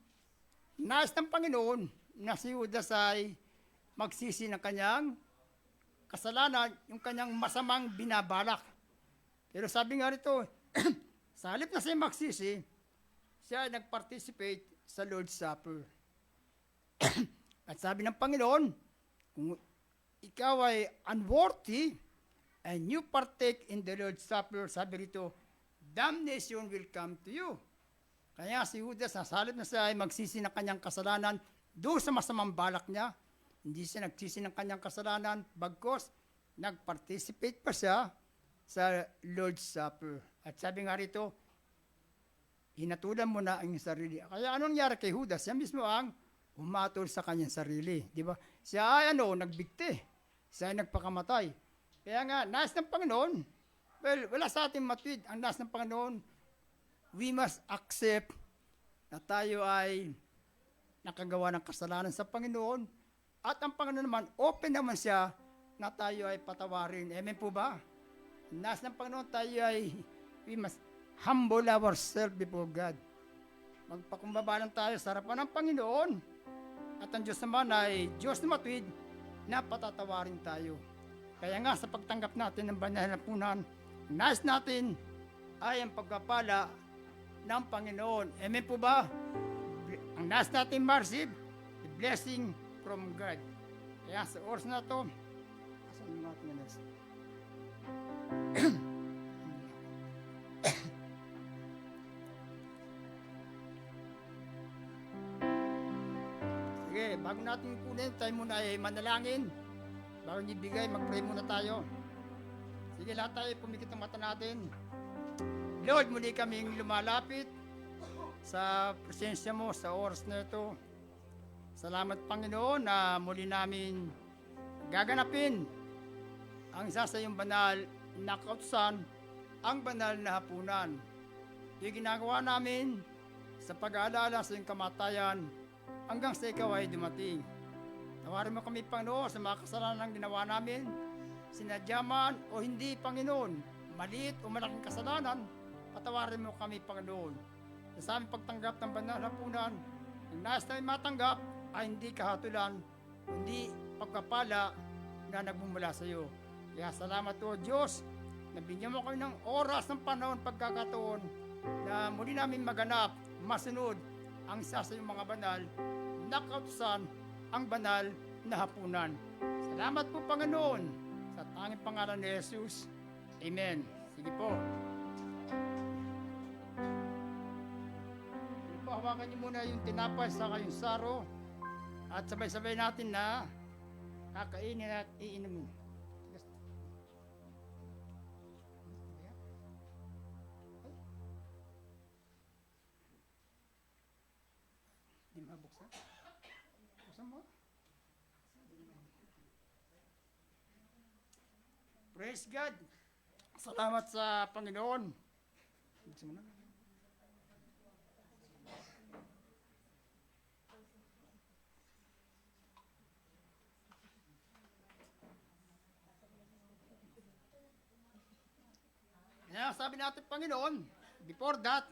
A: nais ng Panginoon na si Judas ay magsisi ng kanyang kasalanan, yung kanyang masamang binabalak. Pero sabi nga rito, sa halip na siya magsisi, siya ay nag-participate sa Lord's Supper. At sabi ng Panginoon, kung ikaw ay unworthy and you partake in the Lord's Supper, sabi rito, damnation will come to you. Kaya si Judas, sa halip na siya ay magsisi ng kanyang kasalanan, doon sa masamang balak niya, hindi siya nagsisi ng kanyang kasalanan, bagkos nag-participate pa siya sa Lord's Supper. At sabi nga rito, hinatulan mo na ang sarili. Kaya anong nangyari kay Judas? Siya mismo ang humatol sa kanyang sarili. Di ba? Siya ay nagbigti. Siya ay nagpakamatay. Kaya nga, nais ng Panginoon, well, wala sa ating matwid. Ang nais ng Panginoon, we must accept na tayo ay nakagawa ng kasalanan sa Panginoon. At ang Panginoon naman, open naman siya na tayo ay patawarin. Amen po ba? Nais ng Panginoon, tayo ay, we must humble ourselves before God. Magpakumbaba lang tayo sa harapan ng Panginoon. At ang Diyos naman ay Diyos na matuwid na patatawarin tayo. Kaya nga sa pagtanggap natin ng banal na hapunan, nais natin ay ang pagpapala ng Panginoon. Amen po ba? Ang nais natin ma-receive, the blessing from God. Kaya sa oras na to, asan yung ating anas? Sige, bago natin kunin, tayo muna ay manalangin. Bago ibigay, mag-pray muna tayo. Sige, lahat tayo pumikit ang mata natin. Lord, muli kaming lumalapit sa presensya mo sa oras na ito. Salamat, Panginoon, na muli namin gaganapin ang isa sa iyong banal na kautusan, ang banal na hapunan. Ito'y ginagawa namin sa pag-aalala sa iyong kamatayan hanggang sa ikaw ay dumating. Tawarin mo kami, Panginoon, sa mga kasalanan ginawa namin, sinadya man o hindi, Panginoon, maliit o malaking kasalanan, patawarin mo kami, Panginoon. Sa aming pagtanggap ng banal na hapunan, ang nais namin matanggap ay hindi kahatulan, hindi pagkapala na nagmumula sa iyo. Kaya salamat o Diyos, na bigyan mo kami ng oras ng panahon, pagkakataon, na muli namin maganap, masunod ang isa sa iyong mga banal, na kautusan, ang banal na hapunan. Salamat po, Panginoon, sa tanging pangalan ni Jesus. Amen. Sige po. Hawakan niyo muna yung tinapay sa kayong saro at sabay-sabay natin na kakainin at iinumin. Hindi mabuksan? Buksan mo? Praise God! Salamat sa Panginoon. Buksan mo na. Kaya sabi natin, Panginoon, before that,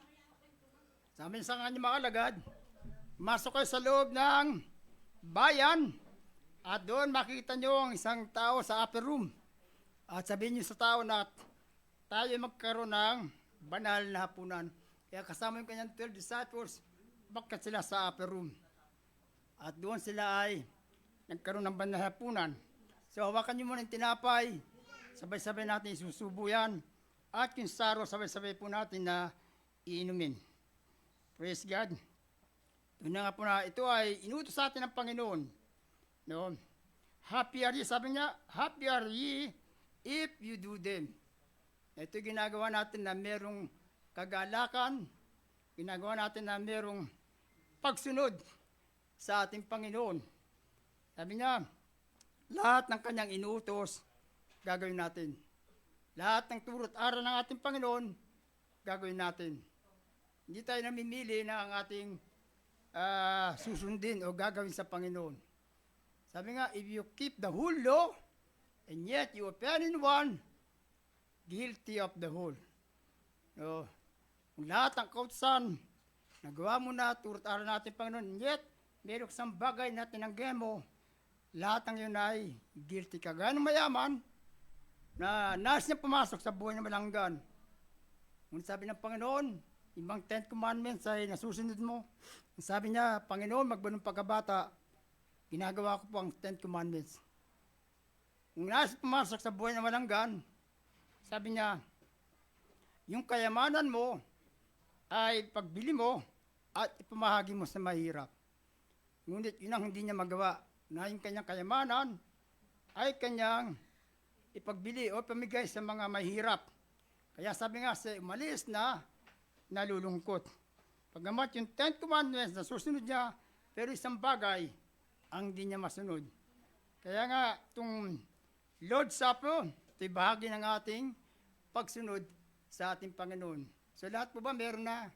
A: sabi sa kanyang mga alagad, masok kayo sa loob ng bayan at doon makita nyo ang isang tao sa upper room. At sabihin niyo sa tao na tayo magkaroon ng banal na hapunan. Kaya kasama yung kanyang 12 disciples, bakit sila sa upper room. At doon sila ay nagkaroon ng banal na hapunan. So hawakan niyo muna yung tinapay, sabay-sabay natin isusubo yan. At yung saro, sabay-sabay po natin na iinumin. Praise God. Yun na nga po na, ito ay inutos sa atin ng Panginoon. No? Happy are ye, sabi niya, happy are ye if you do them. Ito ginagawa natin na merong kagalakan, ginagawa natin na merong pagsunod sa ating Panginoon. Sabi niya, lahat ng kanyang inutos, gagawin natin. Lahat ng turot aral ng ating Panginoon, gagawin natin. Hindi tayo namimili na ang ating susundin o gagawin sa Panginoon. Sabi nga, if you keep the whole law, and yet you offend in one, guilty of the whole. So, kung lahat ng kautusan, nagawa mo na, turot aral natin Panginoon, and yet, meron isang bagay na tinanggihan mo, lahat ng yun ay guilty ka. Gano'ng mayaman, na nais niya pumasok sa buhay ng malanggan. Ngunit sabi ng Panginoon, ibang 10 commandments ay nasusunod mo. Sabi niya, Panginoon, magbanong pagkabata, ginagawa ko po ang 10 commandments. Kung nais pumasok sa buhay ng malanggan, sabi niya, yung kayamanan mo ay pagbili mo at ipamahagi mo sa mahirap. Ngunit yun ang hindi niya magawa, na yung kanyang kayamanan ay kanyang ipagbili o pamigay sa mga mahirap. Kaya sabi nga, umalis na nalulungkot. Pagamat yung 10 commandments na susunod niya, pero isang bagay ang hindi niya masunod. Kaya nga, itong Lord's Supper, ito'y bahagi ng ating pagsunod sa ating Panginoon. So lahat po ba meron na?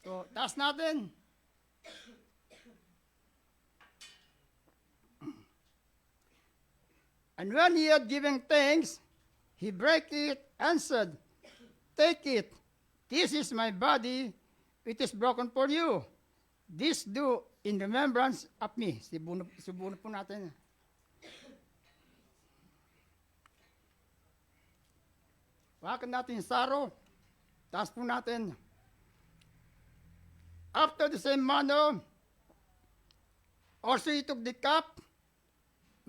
A: So, taas natin. And when he had given thanks, he broke it and said, take it. This is my body, which is broken for you. This do in remembrance of me. Subuno po natin. Wakan natin yung saro. Taas po natin. After the same manner, also he took the cup.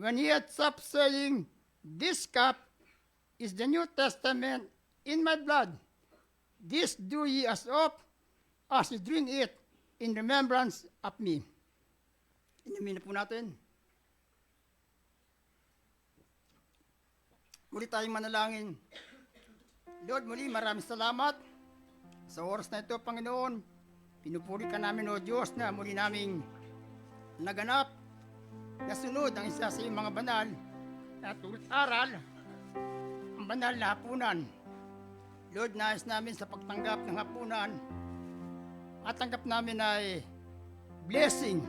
A: When he had stopped saying, this cup is the New Testament in my blood. This do ye as oft as you drink it in remembrance of me. Inumin na po natin. Muli tayong manalangin. Lord, muli maraming salamat sa oras na ito, Panginoon. Pinupuri ka namin, O Diyos, na muli naming naganap, nasunod ang isa sa iyong mga banal na tulad aral, ang banal na hapunan. Lord, nais namin sa pagtanggap ng hapunan, at tanggap namin ay blessing,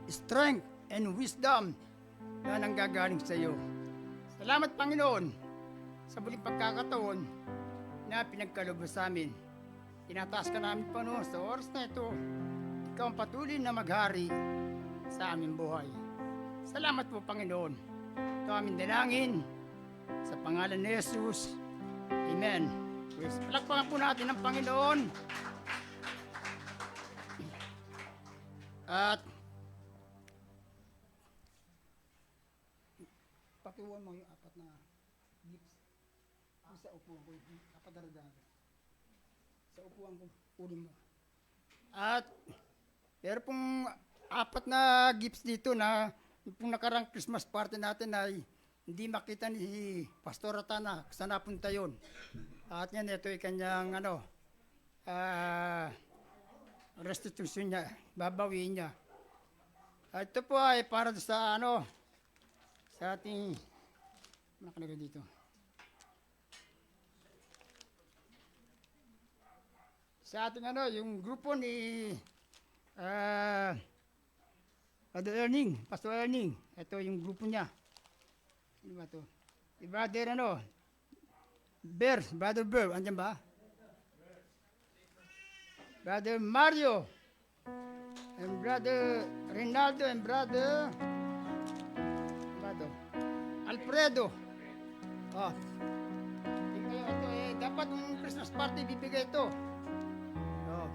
A: strength, and wisdom na nanggagaling sa iyo. Salamat, Panginoon, sa muling pagkakataon na pinagkaloob sa amin. Tinataas ka namin, Panginoon, sa oras na ito. Ikaw ang patuloy na maghari sa aming buhay. Salamat po, Panginoon. Ito aming dalangin sa pangalan ni Jesus. Amen. Palakpakan po natin ang Panginoon. At pakiwan mo yung apat na gifts. Sa upuan ko, apat na radaga. Sa upuan ko, uli mo. At pero pong apat na gifts dito na yung nakarang Christmas party natin ay hindi makita ni Pastor Atana saan napunta yun. At yan, ito ay kanyang restitution niya, babawiin niya. At ito po ay para sa sa ating nakalagay dito. Sa ating yung grupo ni Pastor Erning, ito yung grupo niya. Ano ba ito? Si Brother Brother Ber, andyan ba? Brother Mario, and Brother Rinaldo, and Brother Alfredo. Oh. Hindi kayo ito dapat yung Christmas party bibigay ito. Oh.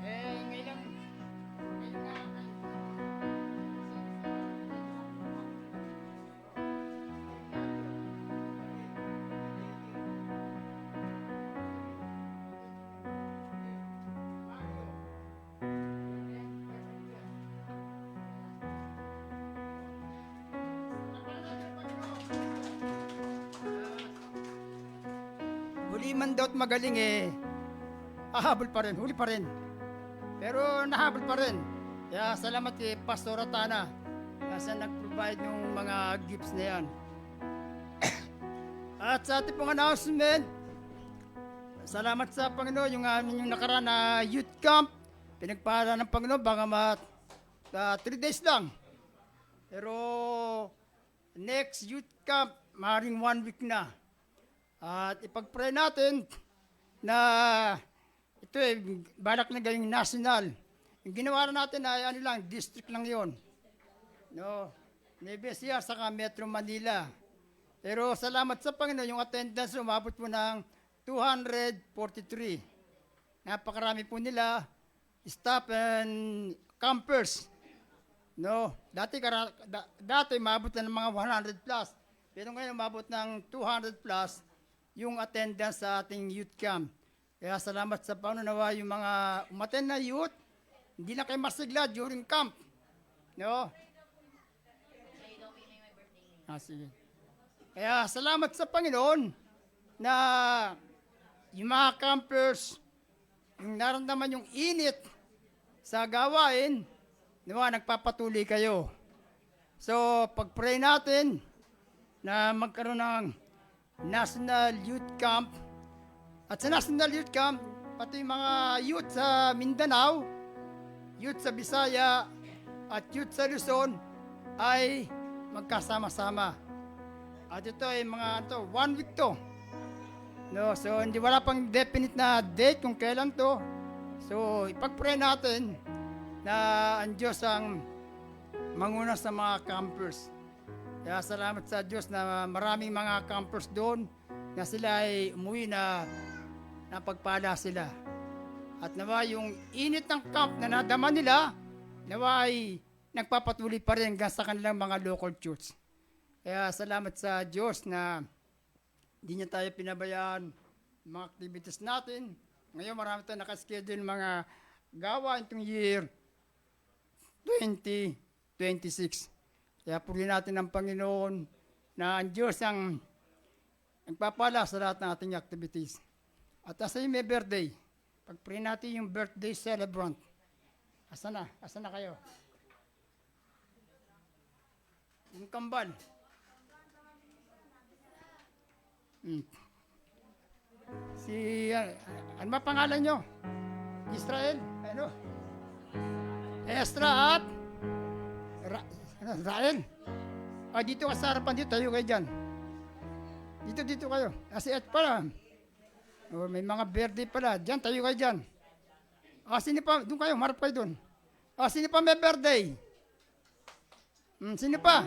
A: Ngayon na. Huli man daw at magaling hahabol pa rin, huli pa rin. Pero nahabol pa rin. Kaya salamat kay Pastor Atana kasi nag-provide ng mga gifts na yan. At sa ating pong announcement, salamat sa Panginoon yung aming nakaraan na youth camp. Pinagpala ng Panginoon baka 3 days lang. Pero next youth camp, maaaring 1 week na. At ipag-pray natin na ito balak na gawing national. Yung ginawa natin ay district lang yon. No, Nueva Ecija saka Metro Manila. Pero salamat sa Panginoon, yung attendance umabot po ng 243. Napakarami po nila, staff and campers. No, dati umabot na ng mga 100 plus. Pero ngayon umabot ng 200 plus yung attendance sa ating youth camp. Kaya salamat sa Panginoon yung mga umattend na youth, hindi na kayo masigla during camp. No? Sige. Kaya salamat sa Panginoon na yung mga campers, yung naramdaman yung init sa gawain, nagpapatuloy kayo. So, pag-pray natin na magkaroon ng National Youth Camp. At sa National Youth Camp, pati yung mga youth sa Mindanao, youth sa Bisaya, at youth sa Luzon ay magkasama-sama. At ito ay 1 week to. No, so hindi wala pang definite na date kung kailan to. So ipag-pray natin na ang Diyos ang manguna sa mga campers. Kaya salamat sa Diyos na maraming mga campers doon na sila ay umuwi na pagpala sila. At nawa yung init ng camp na nadama nila, nawa ay nagpapatuloy pa rin hanggang sa kanilang mga local church. Kaya salamat sa Diyos na hindi niya tayo pinabayaan mga activities natin. Ngayon marami tayong nakaschedule mga gawa itong year 2026. Kaya purihin natin ang Panginoon na ang Diyos ang nagpapala sa lahat ng ating activities. At asa yung may birthday, pag-pray natin yung birthday celebrant. Asa na kayo? Yung kambal. Ano ba pangalan nyo? Israel? Ano? Estra at? Rael? Dito ka sa harapan dito, tayo kayo dyan. Dito kayo. Kasi at pala, may mga birthday pala. Dyan, tayo kayo dyan. Sino pa? Doon kayo, marap kayo doon. Sino pa may birthday? Sino pa?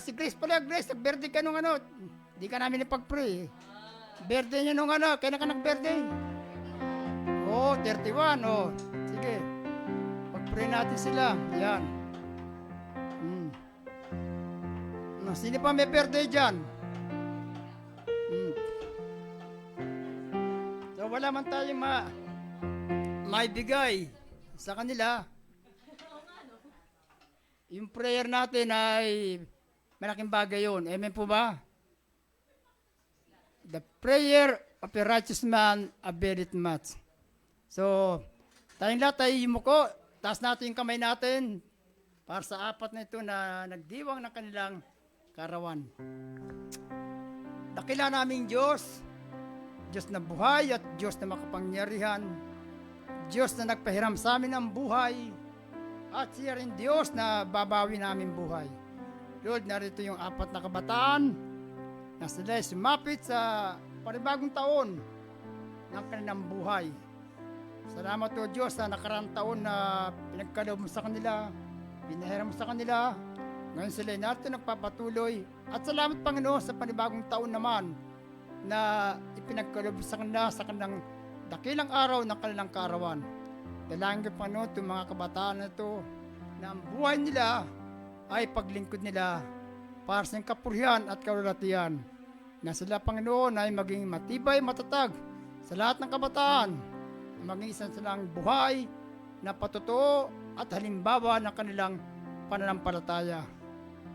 A: Si Grace pala, Grace, nag-birthday ka nung di ka namin ipag-pray. Birthday niya nung kailan ka nag-birthday? 31, sige. Pag-pray natin sila, yan. Sino pa may birthday dyan? So wala man tayong maibigay sa kanila. Yung prayer natin ay malaking bagay yun. Amen po ba? The prayer of a righteous man availeth much. So, tayong lahat ay yumuko. Taas natin yung kamay natin para sa apat na ito na nagdiwang ng kanilang karawan. Dakila naming Diyos, Diyos na buhay at Diyos na makapangyarihan, Diyos na nagpahiram sa amin ng buhay, at siya rin Diyos na babawi namin buhay. Lord, narito yung apat na kabataan na sila sumapit sa panibagong taon ng kanilang buhay. Salamat o Diyos sa nakaraang taon na pinagkaloob mo sa kanila, pinahiram mo sa kanila, Ngayon sila natin nagpapatuloy. At salamat Panginoon sa panibagong taon naman na ipinagkaloob sa kanila sa kanilang dakilang araw ng kanilang kaarawan. Dalangin ko Panginoon itong mga kabataan na ito na ang buhay nila ay paglingkod nila para sa kapurihan at kalulatian. Na sila Panginoon ay maging matibay, matatag sa lahat ng kabataan. Maging isang silang buhay na patotoo at halimbawa ng kanilang pananampalataya.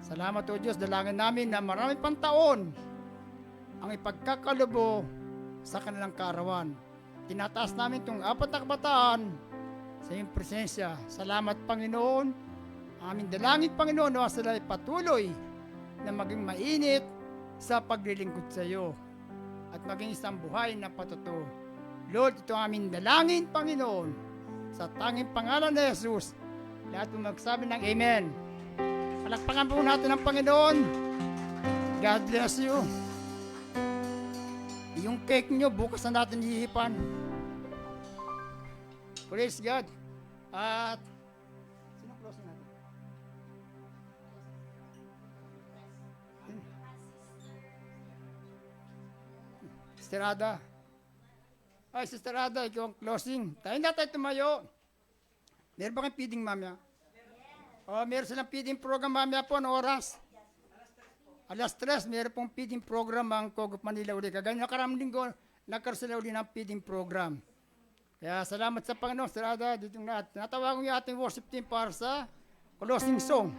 A: Salamat o Diyos, dalangin namin na marami pang taon ang ipagkakalubo sa kanilang kaarawan. Tinataas namin itong 4 na kabataan sa iyong presensya. Salamat Panginoon. Aming dalangin Panginoon na sila ay patuloy na maging mainit sa paglilingkod sa iyo at maging isang buhay na patotoo. Lord, ito ang aming dalangin Panginoon sa tanging pangalan ni Jesus. Lahat po magsabi ng Amen. Palakpakan po natin ang Panginoon. God bless you. Yung cake nyo, bukas na natin hihipan. Praise God. At, sino closing natin? Sister Ada. Ay, Sister Ada, ikaw ang closing. Tayo na tayo tumayo. Meron ba kayong feeding mamaya? Meron silang feeding program mamaya po, ano oras? Alas 3, meron pong feeding program ang Cogup Manila uli. Kagaya nakaraming linggo, nagkaroon sila uli ng feeding program. Kaya salamat sa Panginoon, Sister Ada, dito na. Natawagan yung ating worship team para sa closing song.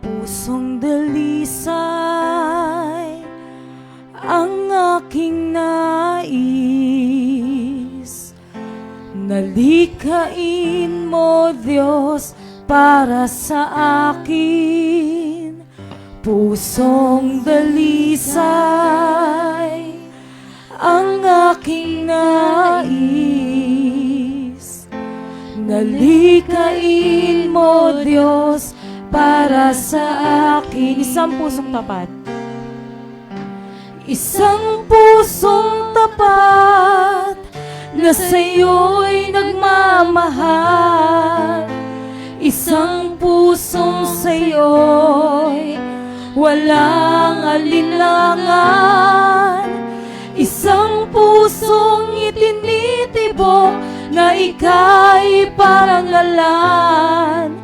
C: Pusong dalisay ang aking nais. Nalikain mo, Diyos, para sa akin. Pusong dalisay ang aking nais. Nalikain mo, Diyos, para sa akin. Isang pusong tapat. Isang pusong tapat na sa'yo'y nagmamahal. Isang pusong sa'yo'y walang alinlangan. Isang pusong itinitibok na ika'y parangalan.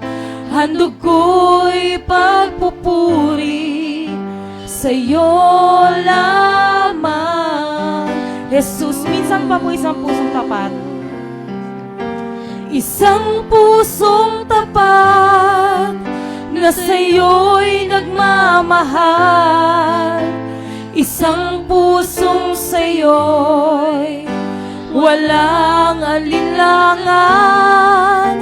C: Handog ko'y pagpupuri sa'yo lamang. Jesus, minsan pa po isang pusong tapat. Isang pusong tapat na sa'yo'y nagmamahal. Isang pusong sa'yo'y walang alinlangan.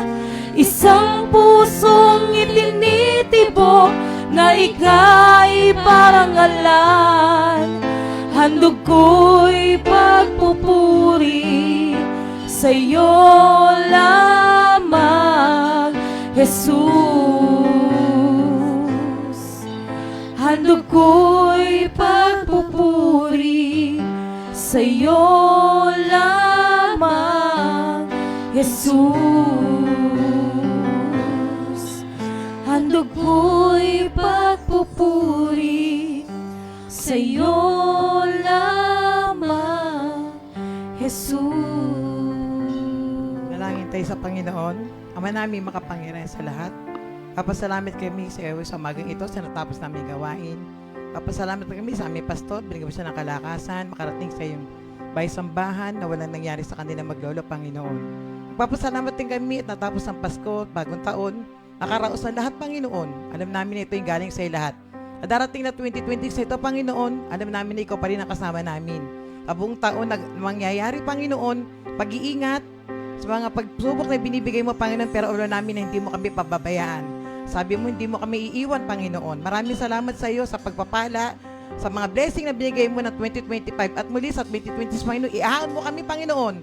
C: Isang pusong itinitibok na ika'y parangalan. Handog ko'y pagpupuri sa'yo lamang, Jesus. Handog ko'y pagpupuri sa'yo lamang, Jesus. Handog ko'y pagpupuri sa'yo lamang, Jesus.
D: Nalangin tayo sa Panginoon. Ama namin makapangyarihan sa lahat. Papasalamat kami sa iyo sa umagang ito sa natapos namin gawain. Papasalamat kami sa aming pastor. Binigyan mo siya ng kalakasan, makarating sa iyong bahay-sambahan na walang nangyari sa kanila maglolo, Panginoon. Papasalamat din kami at natapos ang Pasko, bagong taon. Nakaraos na lahat, Panginoon. Alam namin na ito yung galing sa iyo lahat. At darating na 2026 ito, Panginoon, alam namin na ikaw pa rin ang kasama namin. Buong taon na mangyayari, Panginoon, pag-iingat sa mga pagsubok na binibigay mo, Panginoon, pero alam namin na hindi mo kami pababayaan. Sabi mo, hindi mo kami iiwan, Panginoon. Maraming salamat sa iyo sa pagpapala, sa mga blessing na binigay mo ng 2025 at muli sa 2026, Panginoon, iahon mo kami, Panginoon.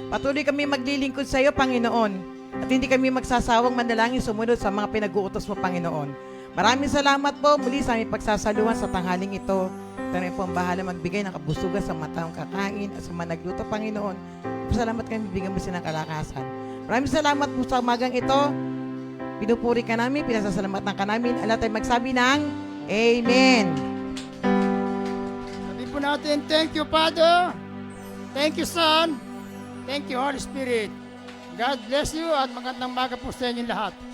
D: Patuloy kami maglilingkod sa iyo, Panginoon. At hindi kami magsasawang manalangin sumunod sa mga pinag-uutos mo, Panginoon. Maraming salamat po muli sa aming pagsasaluhan sa tanghaling ito. Ito na po ang bahala magbigay ng kabusugan sa mga taong kakain at sa mga nagluto, Panginoon. Salamat kami, bibigyan mo sila ng kalakasan. Maraming salamat po sa umagang ito. Pinupuri ka namin, pinasasalamatan ka namin. Ala tayo magsabi ng Amen.
A: Sabi po natin, thank you, Father. Thank you, Son. Thank you, Holy Spirit. God bless you at magandang maga po sa inyo lahat.